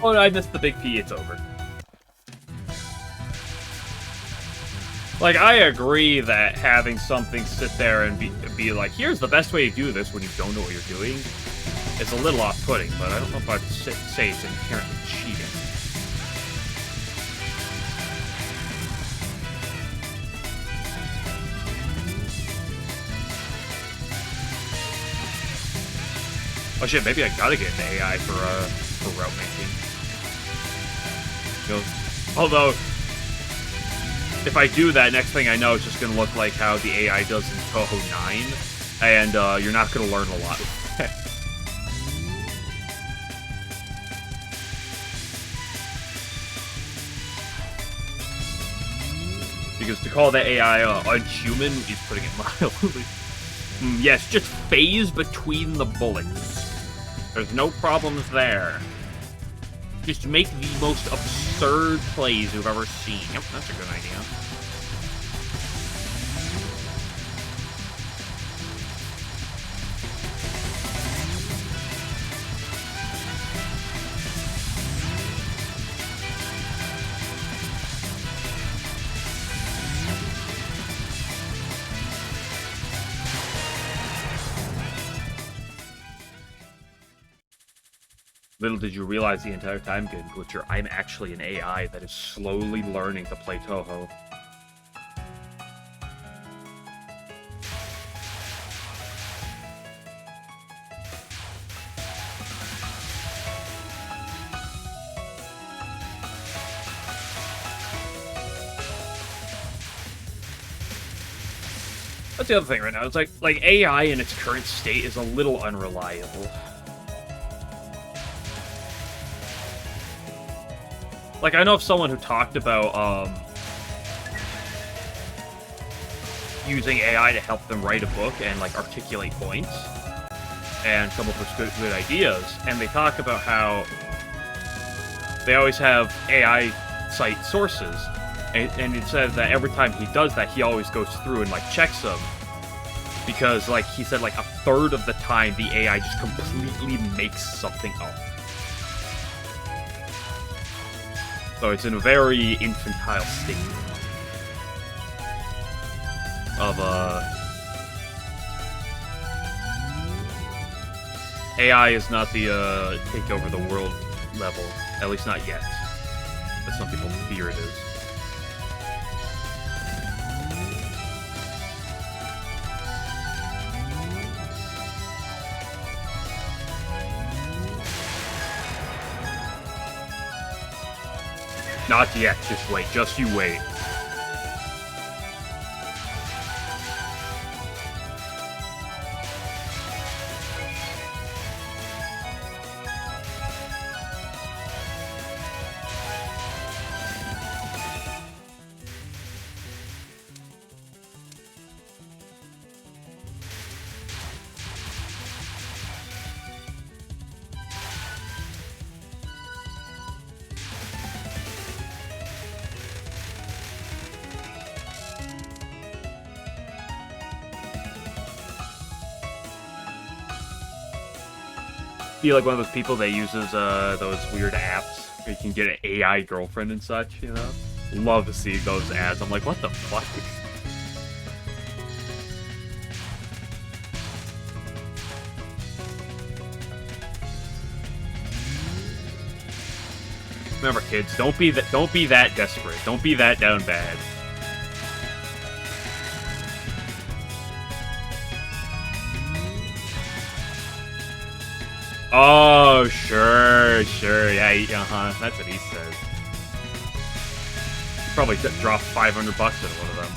Oh, I missed the big P, it's over. Like, I agree that having something sit there and be like, here's the best way to do this when you don't know what you're doing, is a little off-putting, but I don't know if I'd say it's inherently cheating. Oh shit, maybe I gotta get into AI for route making. Although, if I do that, next thing I know, it's just going to look like how the AI does in Touhou 9, and you're not going to learn a lot. Because to call that AI unhuman is putting it mildly. Yes, just phase between the bullets. There's no problems there. Just make the most absurd plays you've ever seen. Yep, that's a good idea. Little did you realize the entire time, Game Glitcher, I'm actually an AI that is slowly learning to play Touhou. That's the other thing right now. It's like AI in its current state is a little unreliable. Like, I know of someone who talked about, using AI to help them write a book and, like, articulate points and come up with good ideas, and they talk about how they always have AI cite sources, and it says that every time he does that, he always goes through and, like, checks them, because, like, he said, like, a third of the time, the AI just completely makes something up. So it's in a very infantile state of, AI is not the, take over the world level. At least not yet. But some people fear it is. Not yet, just wait. Just you wait. Be like one of those people that uses those weird apps where you can get an AI girlfriend and such, you know? Love to see those ads. I'm like, what the fuck? Remember, kids, don't be that desperate. Don't be that down bad. Oh, sure, yeah, that's what he says. Probably drop $500 in one of them.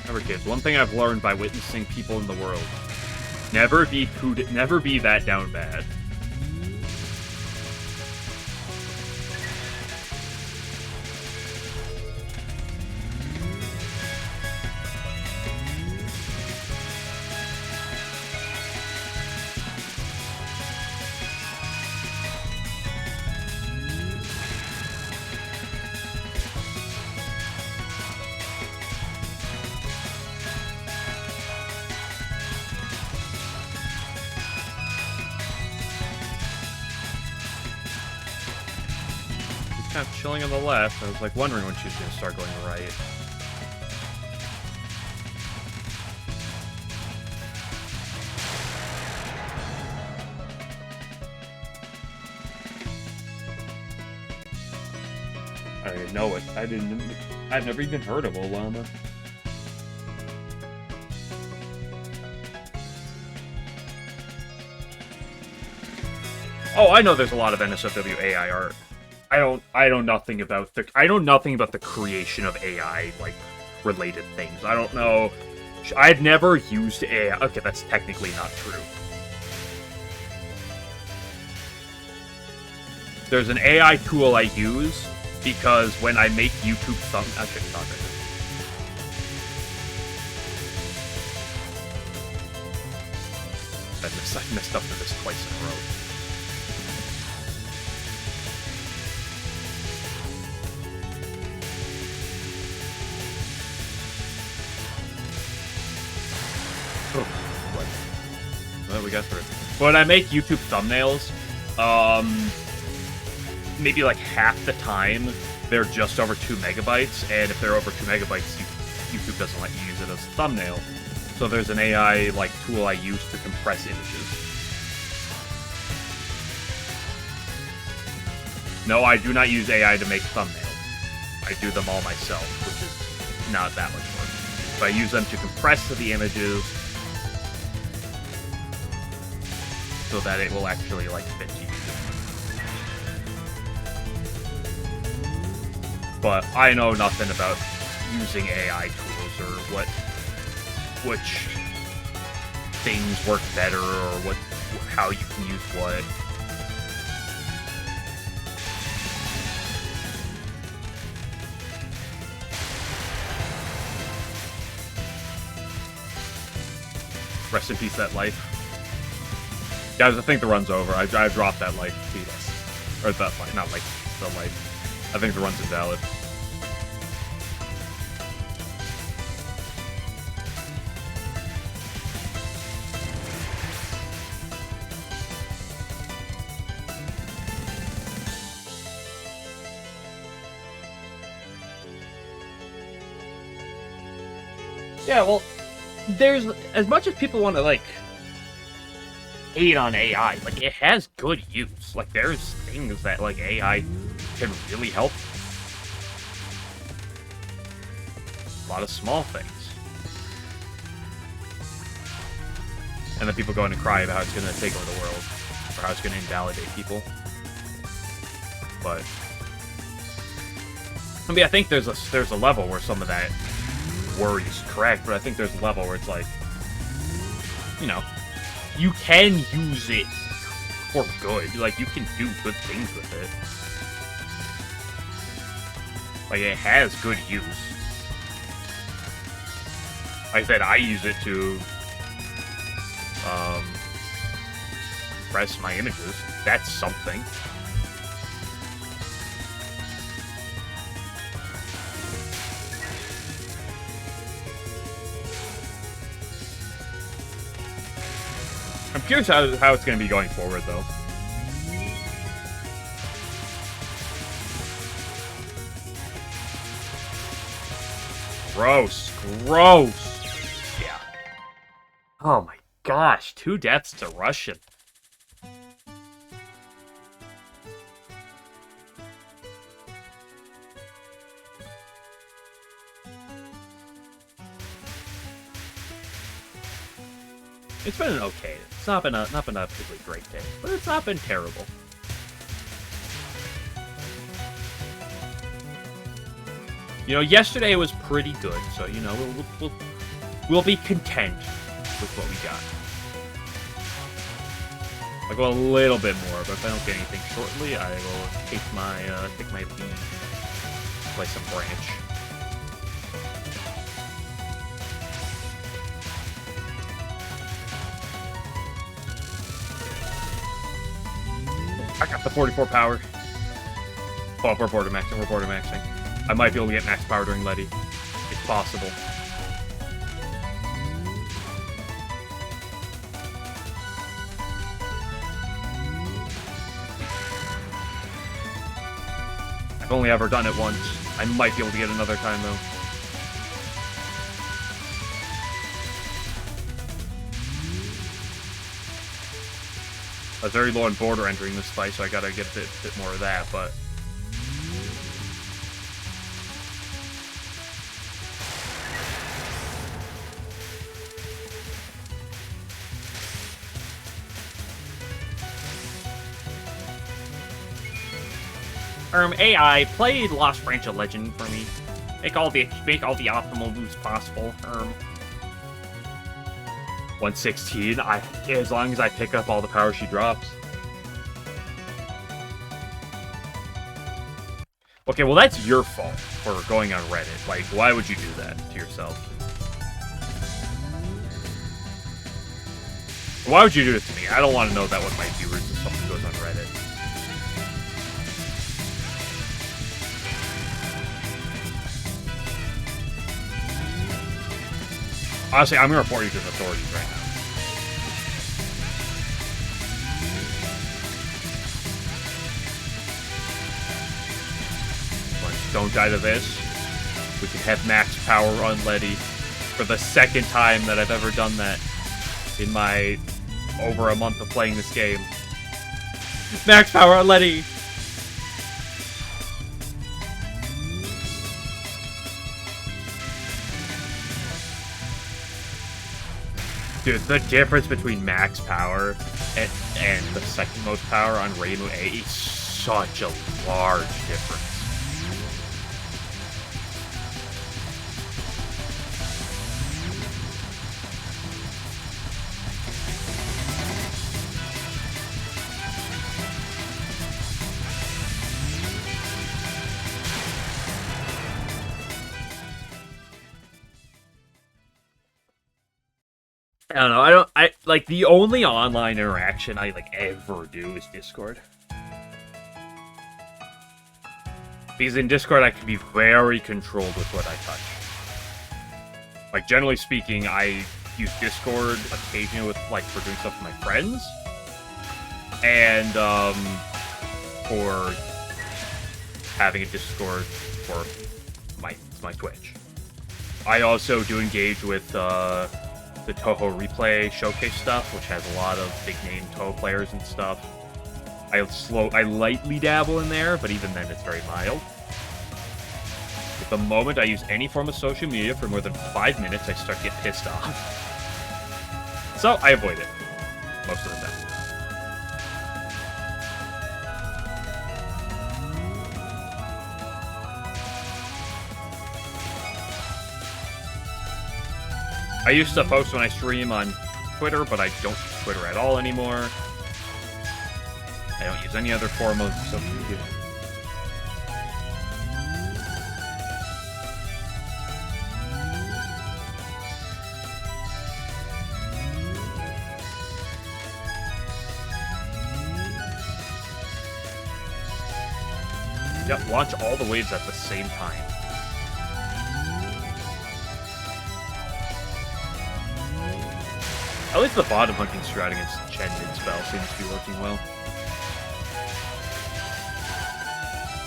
Remember, kids, one thing I've learned by witnessing people in the world: never be that down bad. Kind of chilling on the left. I was like wondering when she was going to start going right. I didn't know it. I've never even heard of Olama. Oh, I know there's a lot of NSFW AI art. I know nothing about the creation of AI, like, related things. I don't know. I've never used AI. Okay, that's technically not true. There's an AI tool I use because when I make YouTube thumbnails, okay, not right now. I messed up with this twice in a row. Well, we got through. When I make YouTube thumbnails, maybe like half the time they're just over 2 megabytes, and if they're over 2 megabytes, YouTube doesn't let you use it as a thumbnail. So there's an AI like tool I use to compress images. No, I do not use AI to make thumbnails. I do them all myself, which is not that much work. But I use them to compress the images. so that it will actually, like, fit you. But I know nothing about using AI tools or which things work better or how you can use what. Rest in peace, that life. Guys, I think the run's over. I dropped that life. Or that life, not like the life. I think the run's invalid. Yeah, well, there's, as much as people want to, like, hate on AI, like, it has good use. Like, there's things that, like, AI can really help. A lot of small things. And then people go in and cry about how it's going to take over the world, or how it's going to invalidate people. But I mean, I think there's a level where some of that worry is correct, but I think there's a level where it's like, you know, you can use it for good. Like, you can do good things with it. Like, it has good use. Like I said, I use it to press my images. That's something. I'm curious how it's going to be going forward, though. Gross. Gross. Yeah. Oh my gosh. 2 deaths to Russian. It's been an okay. It's not been a particularly great day, but it's not been terrible. You know, yesterday was pretty good, so you know we'll be content with what we got. I'll go a little bit more, but if I don't get anything shortly, I will take my lead, play some branch. I got the 44 power. Oh, we're border maxing. We're border maxing. I might be able to get max power during Letty. It's possible. I've only ever done it once. I might be able to get another time, though. I was very low on border entering this fight, so I gotta get a bit more of that, but... AI, play Lost Branch of Legend for me. Make all the optimal moves possible. 116. As long as I pick up all the power she drops. Okay, well that's your fault for going on Reddit. Like, why would you do that to yourself? Why would you do it to me? I don't want to know that with my viewers if someone goes on Reddit. Honestly, I'm going to report you to the authorities right now. Let's don't die to this. We can have max power on Letty for the second time that I've ever done that in my over a month of playing this game. Max power on Letty! Dude, the difference between max power and the second most power on Reimu A is such a large difference. I don't know. I like the only online interaction I like ever do is Discord. Because in Discord I can be very controlled with what I touch. Like generally speaking, I use Discord occasionally with like for doing stuff with my friends. And for having a Discord for my Twitch. I also do engage with the Touhou replay showcase stuff, which has a lot of big-name Touhou players and stuff. I lightly dabble in there, but even then it's very mild. At the moment I use any form of social media for more than 5 minutes, I start to get pissed off. So I avoid it most of the time. I used to post when I stream on Twitter, but I don't use Twitter at all anymore. I don't use any other form of social media. Yep, launch all the waves at the same time. At least the bottom hunting strat against Chen Min spell seems to be working well.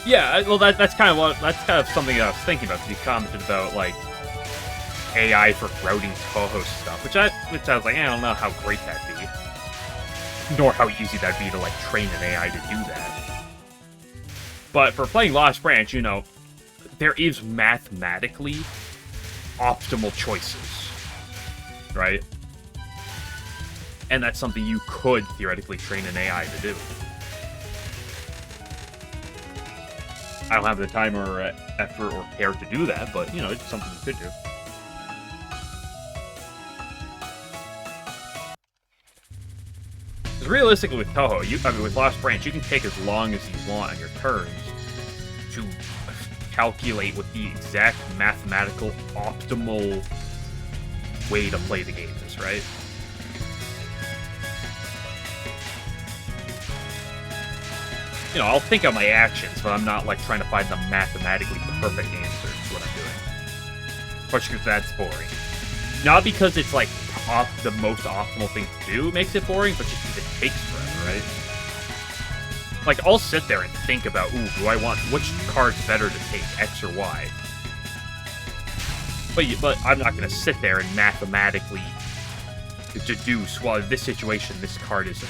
Yeah, well, that's kind of something that I was thinking about. You commented about like AI for routing Touhou stuff, which I was like, I don't know how great that'd be, nor how easy that'd be to like train an AI to do that. But for playing Lost Branch, you know, there is mathematically optimal choices, right? And that's something you could theoretically train an AI to do. I don't have the time or effort or care to do that, but, you know, it's something you could do. Because realistically with Touhou, with Lost Branch, you can take as long as you want on your turns to calculate what the exact mathematical optimal way to play the game is, right? You know, I'll think of my actions, but I'm not, like, trying to find the mathematically perfect answer to what I'm doing. Especially because that's boring. Not because it's, like, the most optimal thing to do makes it boring, but just because it takes forever, right? Like, I'll sit there and think about, ooh, which card's better to take, X or Y? But I'm not going to sit there and mathematically deduce, well, in this situation, this card is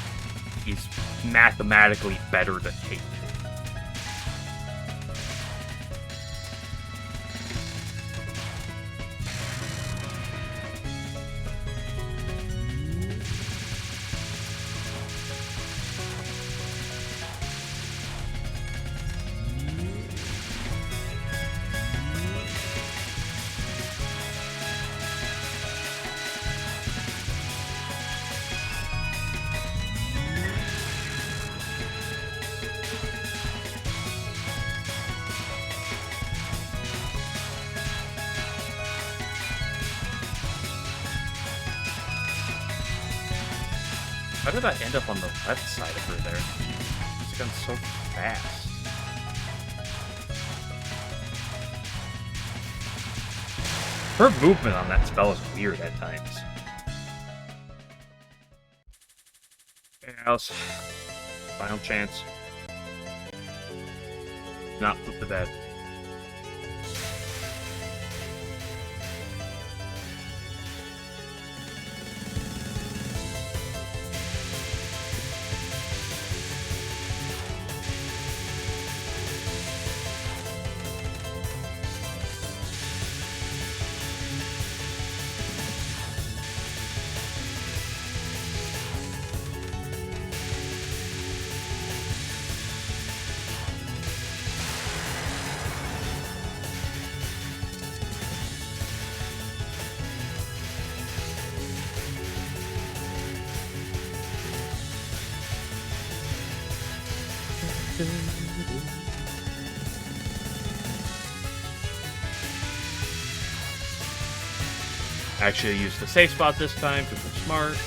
mathematically better to take. How did I end up on the left side of her there? It's gone so fast. Her movement on that spell is weird at times. Anything else? Final chance. Not put to bed. Actually use the safe spot this time because we're smart.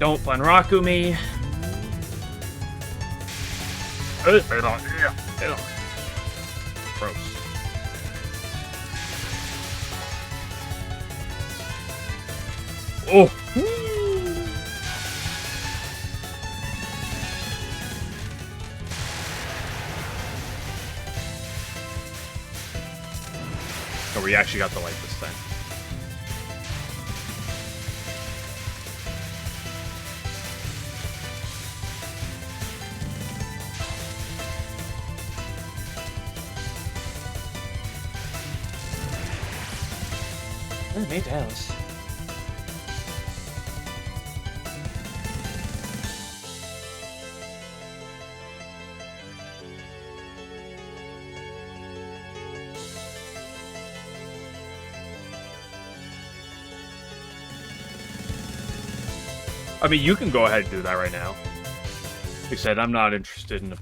Don't Funraku me. Gross. Oh. So we actually got the light this time. Made house. I mean, you can go ahead and do that right now. Like I said, I'm not interested in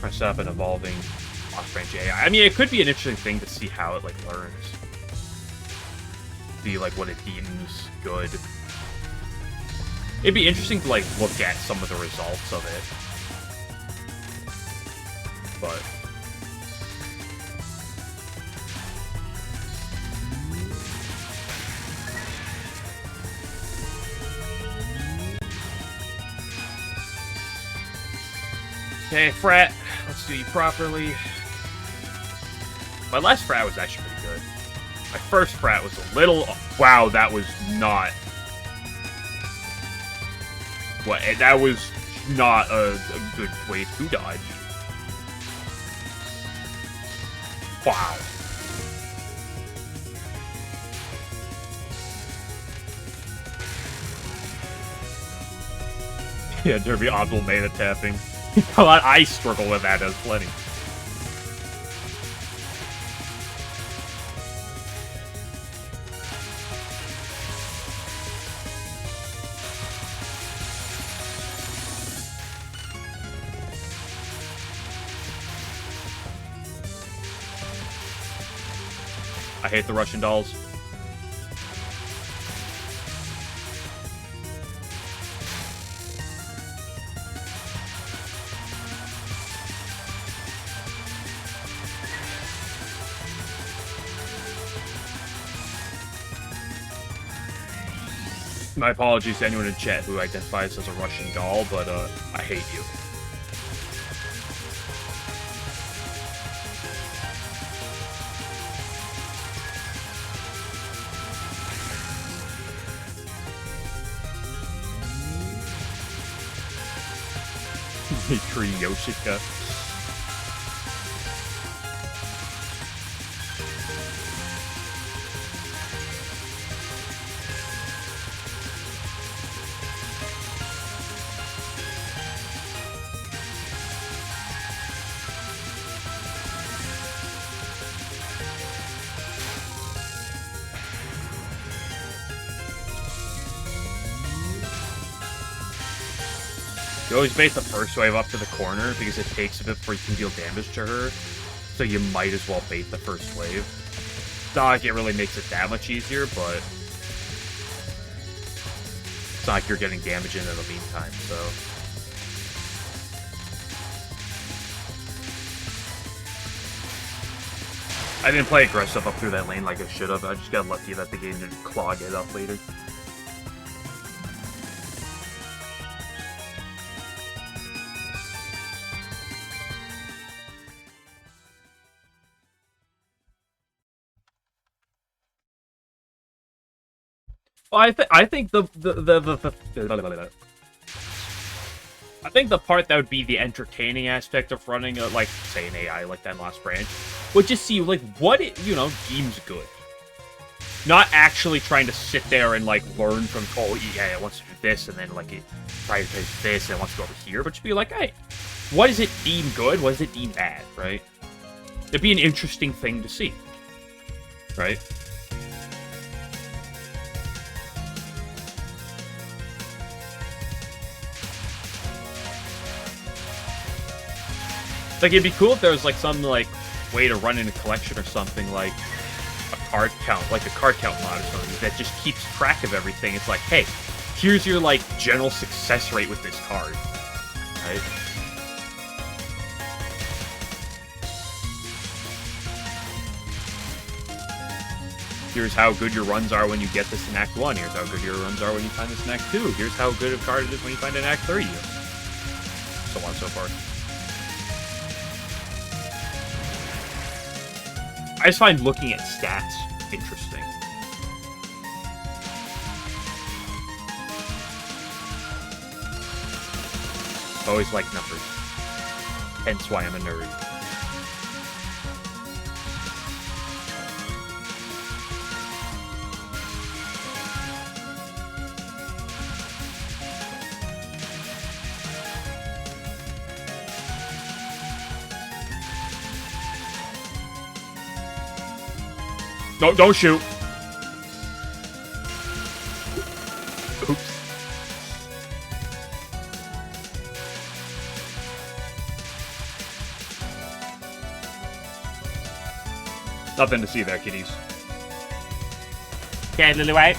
press up and evolving Lost Branch AI. I mean, it could be an interesting thing to see how it like learns. See like what it deems good. It'd be interesting to like look at some of the results of it. But okay, frat. Let's do you properly. My last frat was actually pretty good. My first frat was a little... Wow, that was not... What? That was not a good way to dodge. Wow. Yeah, Derby optimal mana tapping. I struggle with that as plenty. I hate the Russian dolls. My apologies to anyone in chat who identifies as a Russian doll, but I hate you. Tree Yoshika. You always bait the first wave up to the corner because it takes a bit before you can deal damage to her. So you might as well bait the first wave. It's not like it really makes it that much easier, but it's not like you're getting damage in the meantime, so. I didn't play aggressive up through that lane like I should have. I just got lucky that the game didn't clog it up later. Well, I think the part that would be the entertaining aspect of running a, like, say, an AI like that in Lost Branch would just see like what it, you know, deems good. Not actually trying to sit there and like learn from, oh yeah, it wants to do this and then like it prioritizes this and it wants to go over here, but just be like, hey, what does it deem good? What does it deem bad, right? It'd be an interesting thing to see. Right? Like, it'd be cool if there was, like, some, like, way to run in a collection or something, like a card count, like a card count mod or something that just keeps track of everything. It's like, hey, here's your, like, general success rate with this card. Right? Here's how good your runs are when you get this in Act 1. Here's how good your runs are when you find this in Act 2. Here's how good a card it is when you find it in Act 3. So on and so forth. I just find looking at stats interesting. Always like numbers. Hence why I'm a nerd. No, don't shoot. Oops. Nothing to see there, kiddies. Okay, Lily White.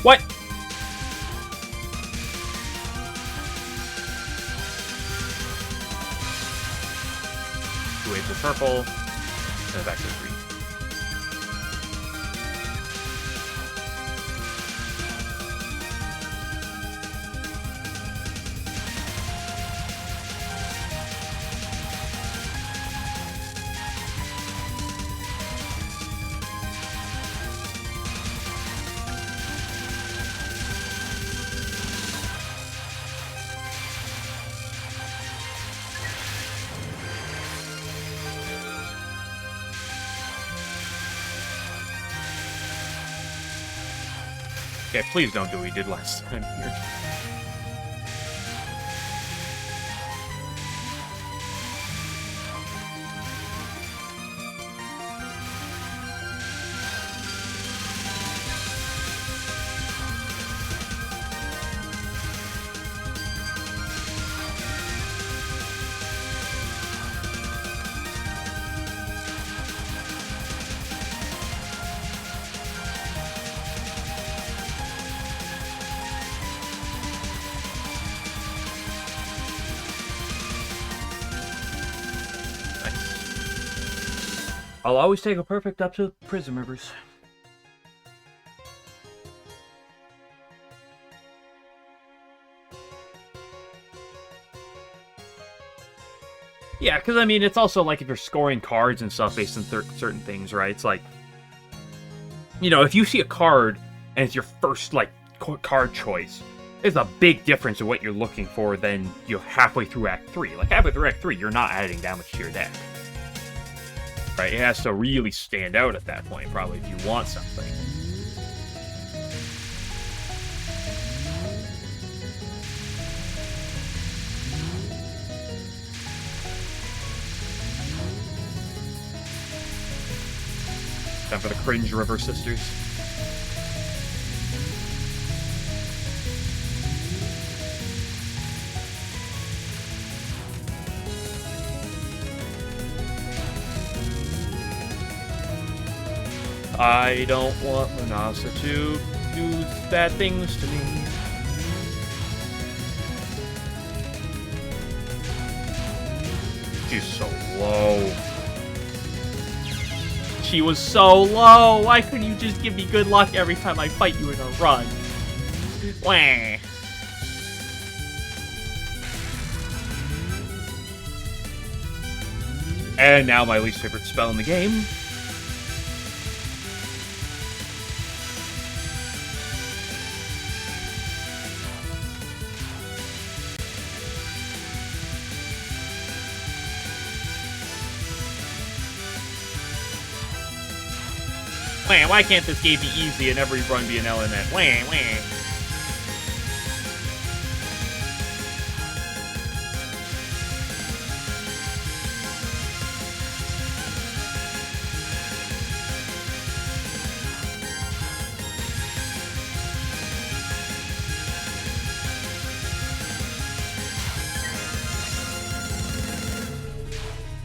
What? Two waves of purple, and back to green. Okay, please don't do what we did last time here. I'll always take a perfect up to Prism Rivers. Yeah, because, I mean, it's also like if you're scoring cards and stuff based on certain things, right? It's like, you know, if you see a card and it's your first, like, card choice, there's a big difference in what you're looking for than you halfway through Act 3. Like, halfway through Act 3, you're not adding damage to your deck. Right? It has to really stand out at that point, probably, if you want something. Time for the Cringe River Sisters. I don't want Manasa to do bad things to me. She's so low. She was so low. Why couldn't you just give me good luck every time I fight you in a run? Wah. And now my least favorite spell in the game. Wah, why can't this game be easy and every run be an LNN? Wah, wah.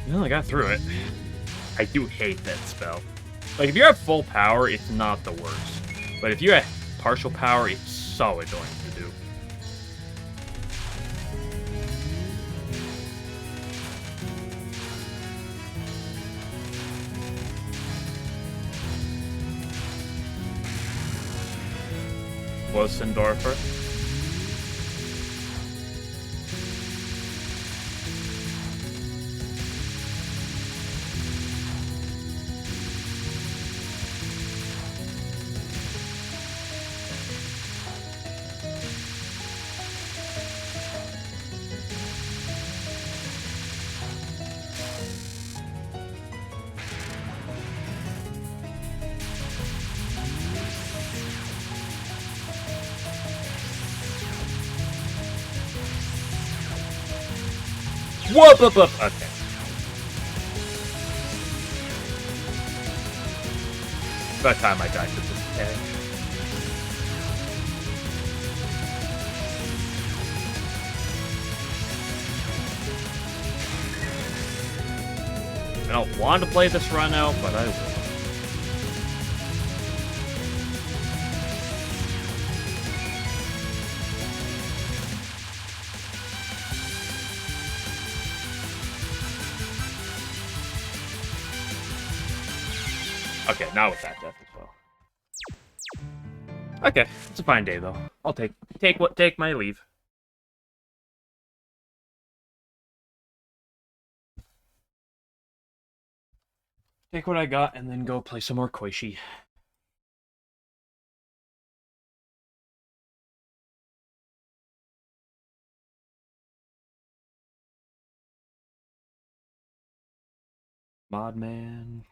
Well, I got through it. I do hate that spell. Like, if you're at full power, it's not the worst. But if you're at partial power, it's so annoying to do. Wosendorfer. Whoop, up, up. Okay. About time I died to this attack. I don't want to play this run out, but I will. Okay, now with that death as well. Okay, it's a fine day though. I'll take my leave. Take what I got and then go play some more Koishi. Modman.